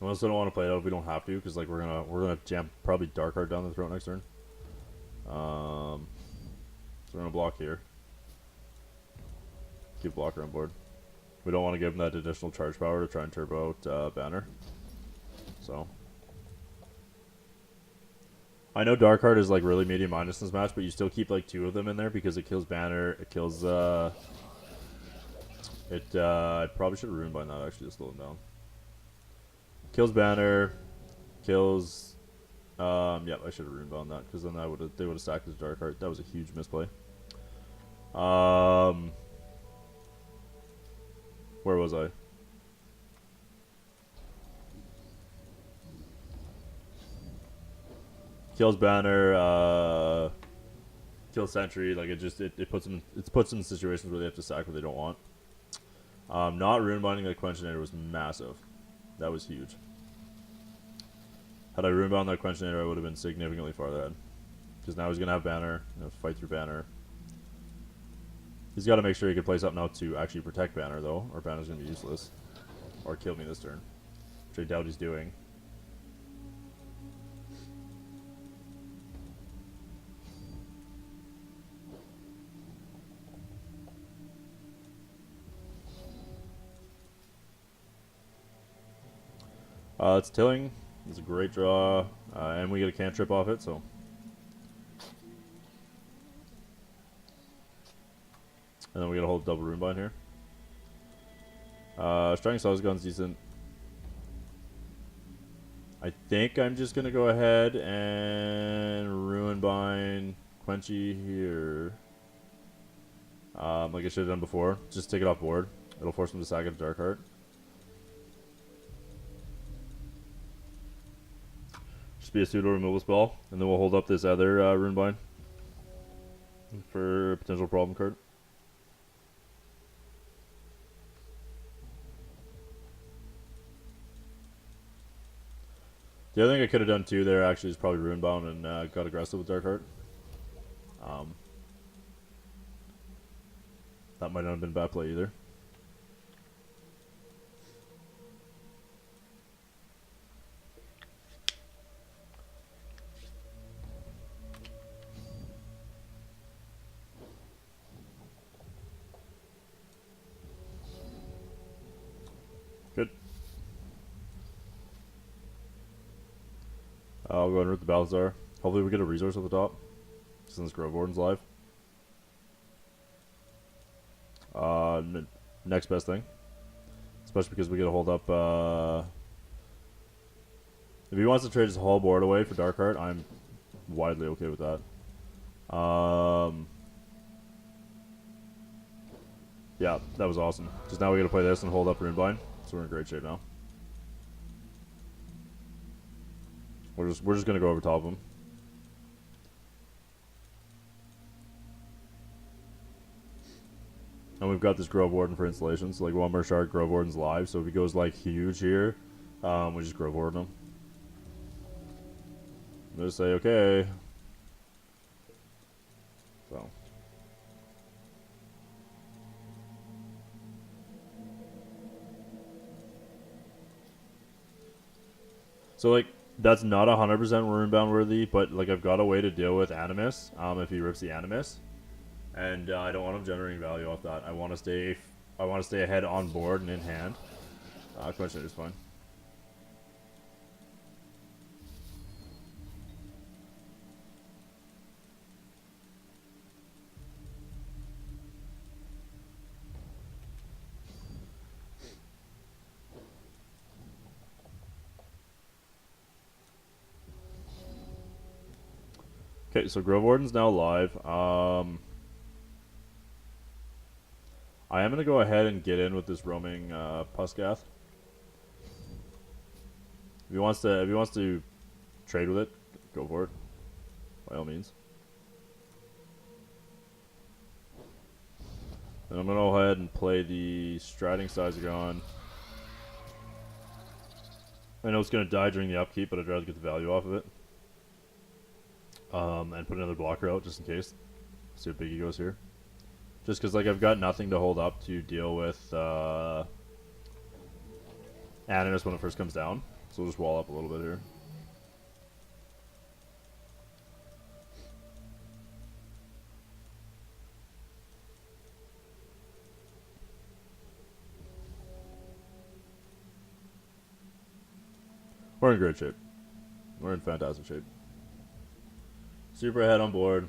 We also don't want to play it out if we don't have to, because like we're gonna jam probably Dark Heart down the throat next turn. So we're gonna block here. Keep blocker on board. We don't want to give him that additional charge power to try and turbo out Banner. So I know Dark Heart is like really medium minus in this match, but you still keep like 2 of them in there because it kills Banner. It kills I probably should have Runebind that actually to slow him down. Kills Banner, kills yep, I should have Runebind that, because then they would have stacked his Dark Heart. That was a huge misplay. Where was I? Kills Banner, kills Sentry. Like it puts them in situations where they have to sack what they don't want. Not runebinding that Quenchinator was massive. That was huge. Had I runebound that Quenchinator, I would have been significantly farther ahead. Because now he's gonna have Banner, fight through Banner. He's got to make sure he can play something out to actually protect Banner, though, or Banner's going to be useless. Or kill me this turn, which I doubt he's doing. It's Tilling. It's a great draw, and we get a cantrip off it, so... And then we gotta hold double Runebind here. Striding Syzygon's decent. I think I'm just gonna go ahead and Runebind Quenchy here. Like I should have done before. Just take it off board. It'll force him to sack it to Darkheart. Just be a pseudo removal spell, and then we'll hold up this other Runebind for a potential problem card. The other thing I could have done too there actually is probably Runebound and got aggressive with Darkheart. That might not have been a bad play either. Good. I'll go and root the Balthasar. Hopefully we get a resource at the top, since Grove Warden's live. Next best thing. Especially because we get to hold up, if he wants to trade his whole board away for Darkheart, I'm widely okay with that. Yeah, that was awesome. Just now we gotta play this and hold up Runebind, so we're in great shape now. We're just gonna go over top of him. And we've got this Grove Warden for installation, so like one more shard, Grove Warden's live, so if he goes like huge here, we just Grove Warden him. Just say, okay. So like, that's not 100% Runebound worthy, but like I've got a way to deal with Animus, if he rips the Animus. And I don't want him generating value off that. I want to stay ahead on board and in hand. Question is fine. Okay, so Grove Warden's now live. I am gonna go ahead and get in with this roaming Pulsagath. If he wants to trade with it, go for it. By all means. Then I'm gonna go ahead and play the Striding Syzygon. I know it's gonna die during the upkeep, but I'd rather get the value off of it. And put another blocker out just in case. See what Biggie goes here. Just because like I've got nothing to hold up to deal with Animus when it first comes down. So we'll just wall up a little bit here. We're in great shape. We're in fantastic shape. Super ahead on board.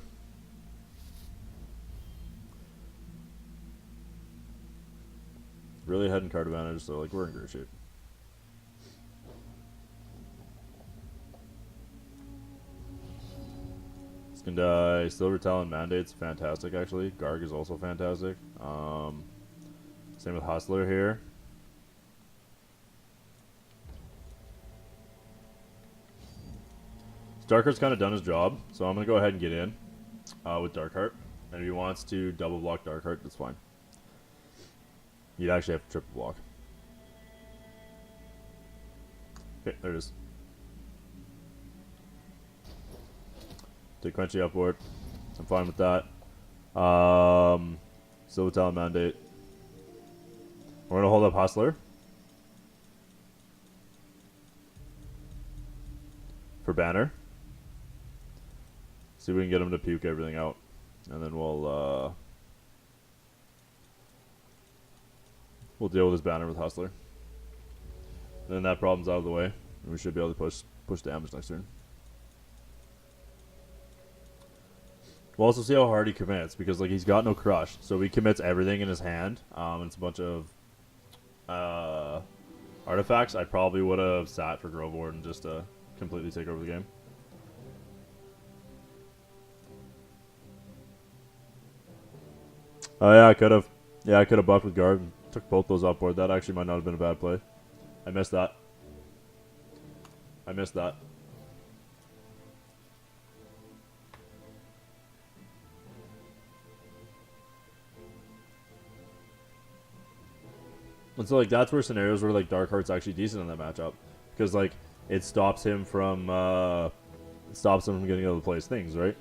Really ahead in card advantage, so like we're in great shape. This can die. Silver Talon Mandate's fantastic actually. Garg is also fantastic. Same with Hustler here. Darkheart's kind of done his job, so I'm going to go ahead and get in with Darkheart. And if he wants to double block Darkheart, that's fine. You'd actually have to triple block. Okay, there it is. Take Quenchy up board. I'm fine with that. Silver Talon Mandate. We're going to hold up Hustler. For Banner. See if we can get him to puke everything out. And then we'll deal with his Banner with Hustler. And then that problem's out of the way. And we should be able to push damage next turn. We'll also see how hard he commits, because like he's got no crush. So if he commits everything in his hand, and it's a bunch of artifacts, I probably would have sat for Grove Warden just to completely take over the game. Oh yeah, I could have. Yeah, I could have buffed with guard and took both those off board. That actually might not have been a bad play. I missed that. I missed that. And so like that's where scenarios where like Darkheart's actually decent in that matchup, because like it stops him from getting able to play his things, right?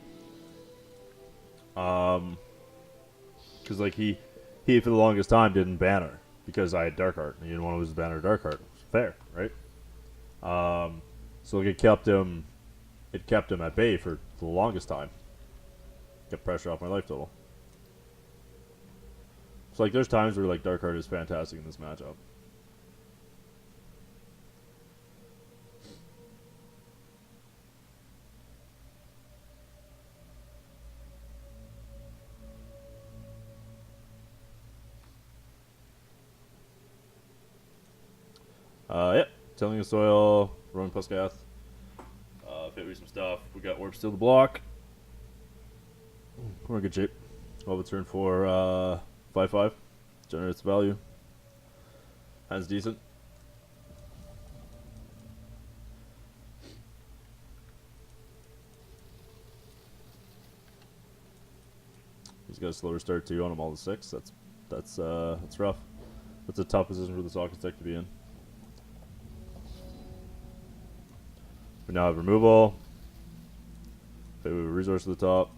Because like he for the longest time didn't banner because I had Darkheart and he didn't want to lose the banner to Darkheart. Fair, right? So like it kept him at bay for the longest time. Kept pressure off my life total. So like there's times where like Darkheart is fantastic in this matchup. Yep. Tilling the soil, rolling Pulsagath. Fit me some stuff. We got Warpsteel to block. We're in good shape. We'll have a turn for 5/5. Generates value. Hand's decent. He's got a slower start too on him all to 6. That's rough. That's a tough position for this Architect to be in. We now have removal. Okay, we have a resource to the top.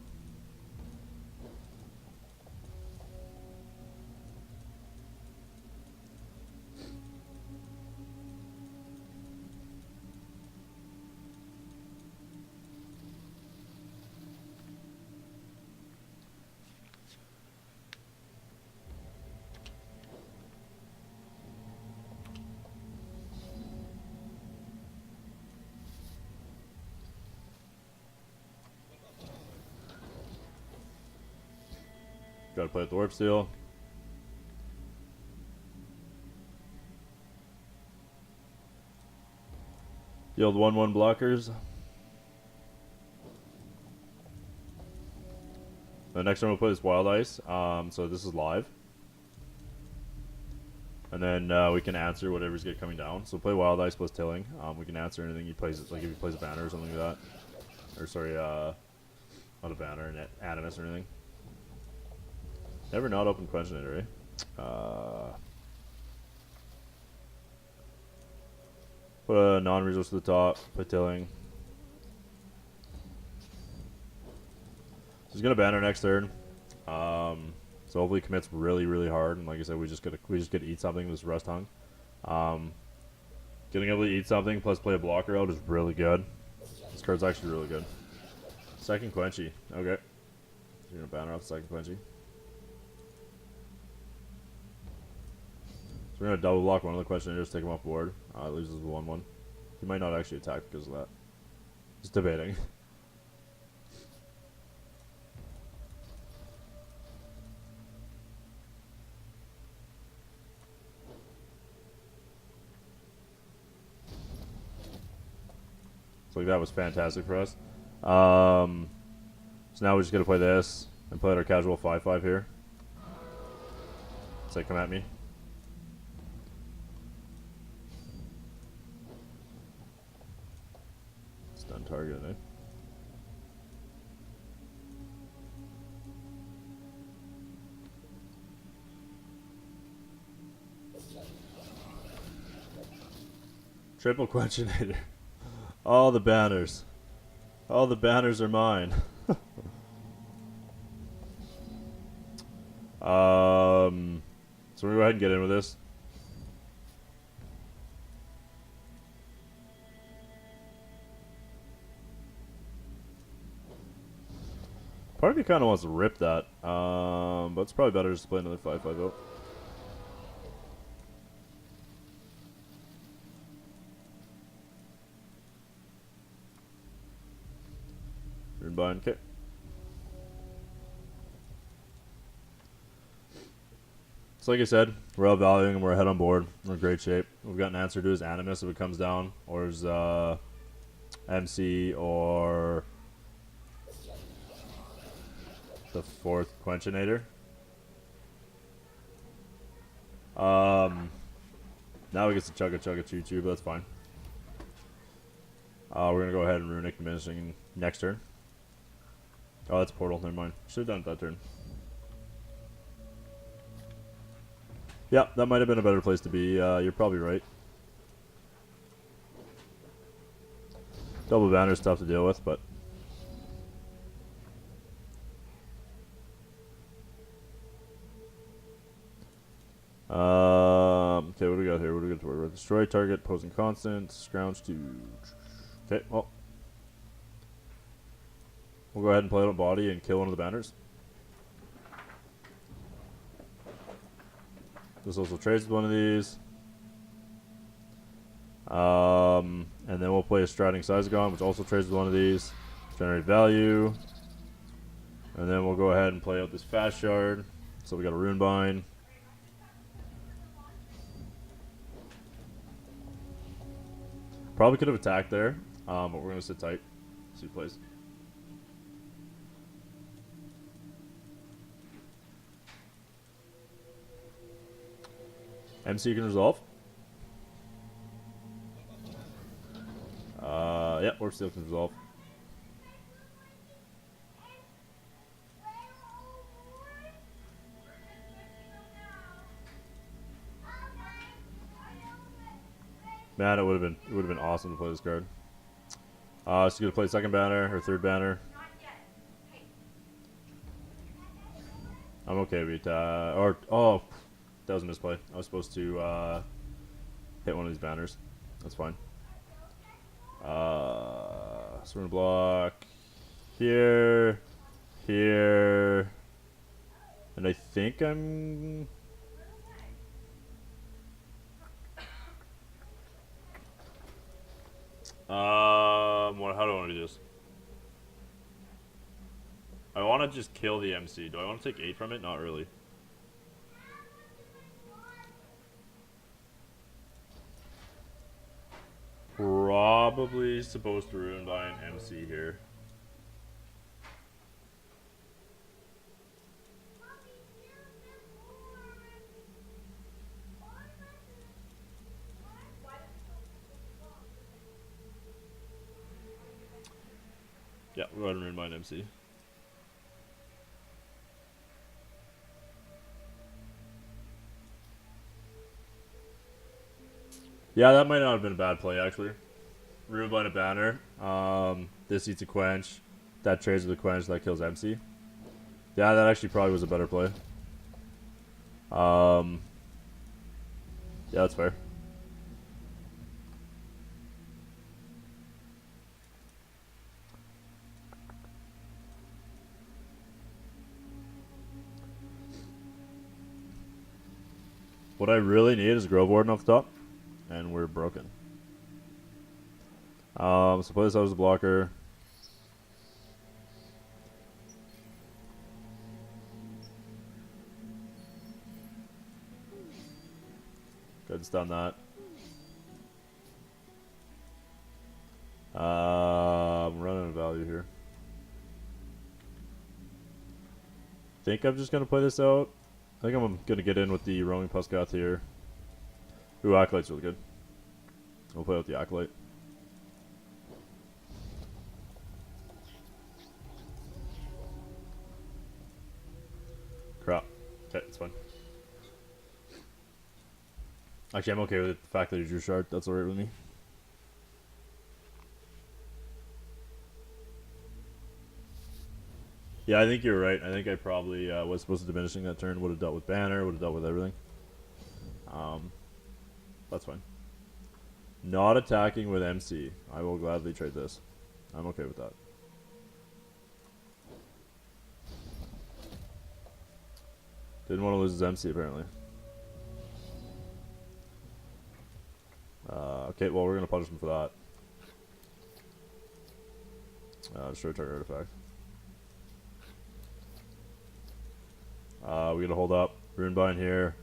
Gotta play with the Warpsteel. Yield 1/1 blockers. The next one we'll play is Wild Ice. So this is live. And then we can answer whatever's get coming down. So play Wild Ice plus Tilling. We can answer anything he plays, like if he plays a banner or something like that. Or sorry, not a banner, an Animus or anything. Never not open Quenchinator, eh? Put a non-resource to the top, put Tilling. So he's gonna banner next turn. So hopefully he commits really, really hard. And like I said, we just get to eat something with this Rustongue. Getting able to eat something plus play a blocker out is really good. This card's actually really good. Second Quenchy. Okay. You're gonna banner off second Quenchy. So we're gonna double block one of the Questionators, take him off board. It leaves us with 1/1. He might not actually attack because of that. Just debating. So like that was fantastic for us. So now we just gotta play this and play our casual 5/5 here. Say, come at me. Stun target, eh? Triple Quenchinator. All the banners. All the banners are mine. So we're gonna go ahead and get in with this. Part of me kind of wants to rip that, but it's probably better just to play another 5/5 out. Runebind, okay. So like I said, we're outvaluing and we're ahead on board. We're in great shape. We've got an answer to his Animus if it comes down, or his MC, or the fourth Quenchinator. Now we get to chugga choo choo, but that's fine. We're gonna go ahead and runic diminishing next turn. Oh, that's portal. Never mind. Should have done it that turn. Yeah, that might have been a better place to be. You're probably right. Double banner is tough to deal with, but okay, what do we got here? What do we got to worry about? Destroy target, opposing constant, scrounge to. Okay, well, we'll go ahead and play it on body and kill one of the banners. This also trades with one of these. And then we'll play a Striding Syzygon, which also trades with one of these. Generate value. And then we'll go ahead and play out this Fast Shard. So we got a Runebind. Probably could have attacked there, but we're going to sit tight. See who plays. MC can resolve. Yeah, Warpsteel can resolve. Man, it would have been awesome to play this card. So you gonna play second banner or third banner? I'm okay with oh, that was a misplay. I was supposed to hit one of these banners. That's fine. So we're gonna block here, here, and I think I'm. How do I want to do this? I want to just kill the MC. Do I want to take 8 from it? Not really. Probably supposed to ruin by an MC here. Yeah, we'll go ahead and ruin by an MC. Yeah, that might not have been a bad play, actually. Runebind a banner. This eats a quench. That trades with a quench. That kills MC. Yeah, that actually probably was a better play. Yeah, that's fair. What I really need is a Grove Warden off the top. And we're broken. So play this out as a blocker. Go ahead and stun that. I'm running out of value here. Think I'm just gonna play this out. I think I'm gonna get in with the roaming Pulsagath here. Ooh, Acolyte's really good. We'll play with the Acolyte. Crap. Okay, it's fine. Actually, I'm okay with it. The fact that he drew Shard, that's alright with me. Yeah, I think you're right. I think I probably was supposed to diminishing that turn. Would have dealt with banner, would have dealt with everything. That's fine. Not attacking with MC. I will gladly trade this. I'm okay with that. Didn't want to lose his MC, apparently. Okay, well, we're going to punish him for that. Destroy target artifact. We got to hold up. Runebind here.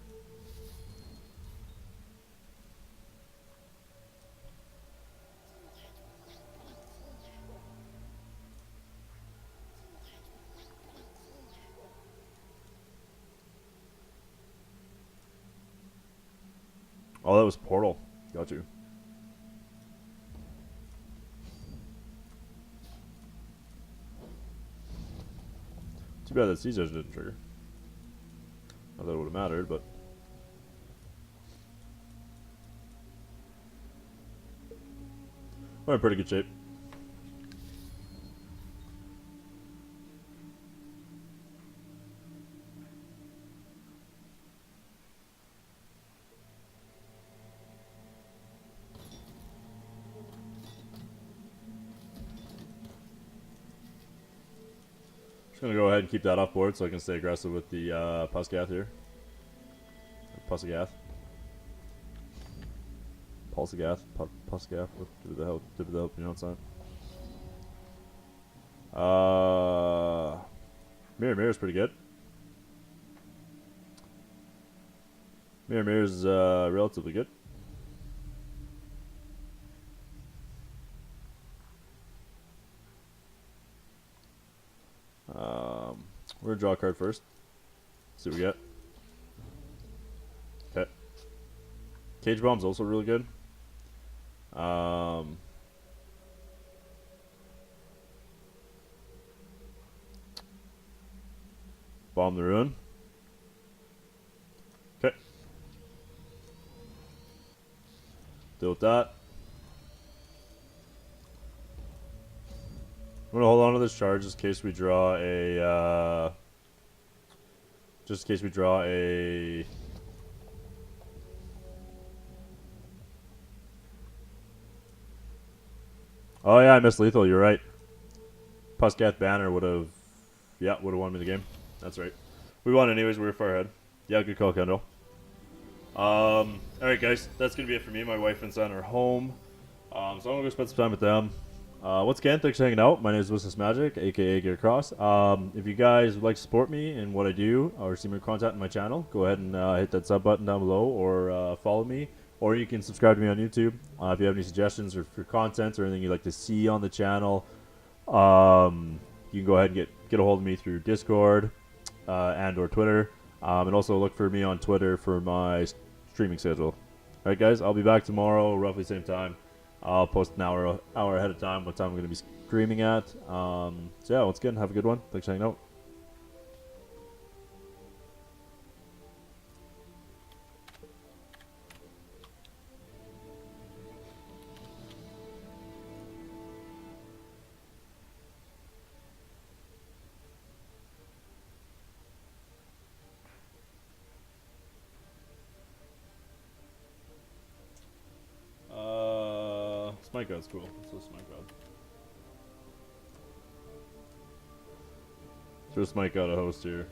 Oh, that was Portal. Got you. Too bad that Siege Edge didn't trigger. Not that it would have mattered, but... we're in pretty good shape. Just gonna go ahead and keep that off board so I can stay aggressive with the Pulsagath here. Pulsagath. Pulsagath. Pulsagath. What the hell? You know what's that? Mirror's pretty good. Mirror's relatively good. We're gonna draw a card first. See what we get. Okay. Cage Bomb's also really good. Bomb the Ruin. Okay. Deal with that. I'm gonna hold on to this charge just in case we draw a. Just in case we draw a. Oh yeah, I missed lethal. You're right. Pulsagath banner would have, yeah, would have won me the game. That's right. We won anyways. We were far ahead. Yeah, good call, Kendall. All right, guys, that's gonna be it for me. My wife and son are home, so I'm gonna go spend some time with them. Once again, thanks for hanging out. My name is Wisdom Magic, aka Gear Cross. If you guys would like to support me in what I do or see more content on my channel, go ahead and hit that sub button down below or follow me. Or you can subscribe to me on YouTube. If you have any suggestions or for content or anything you'd like to see on the channel, you can go ahead and get a hold of me through Discord and or Twitter. And also look for me on Twitter for my streaming schedule. Alright guys, I'll be back tomorrow, roughly same time. I'll post an hour ahead of time what time I'm going to be streaming at. So yeah, once again, have a good one. Thanks for hanging out. Smite God's cool. So Smite God. Throw Smite God a host here.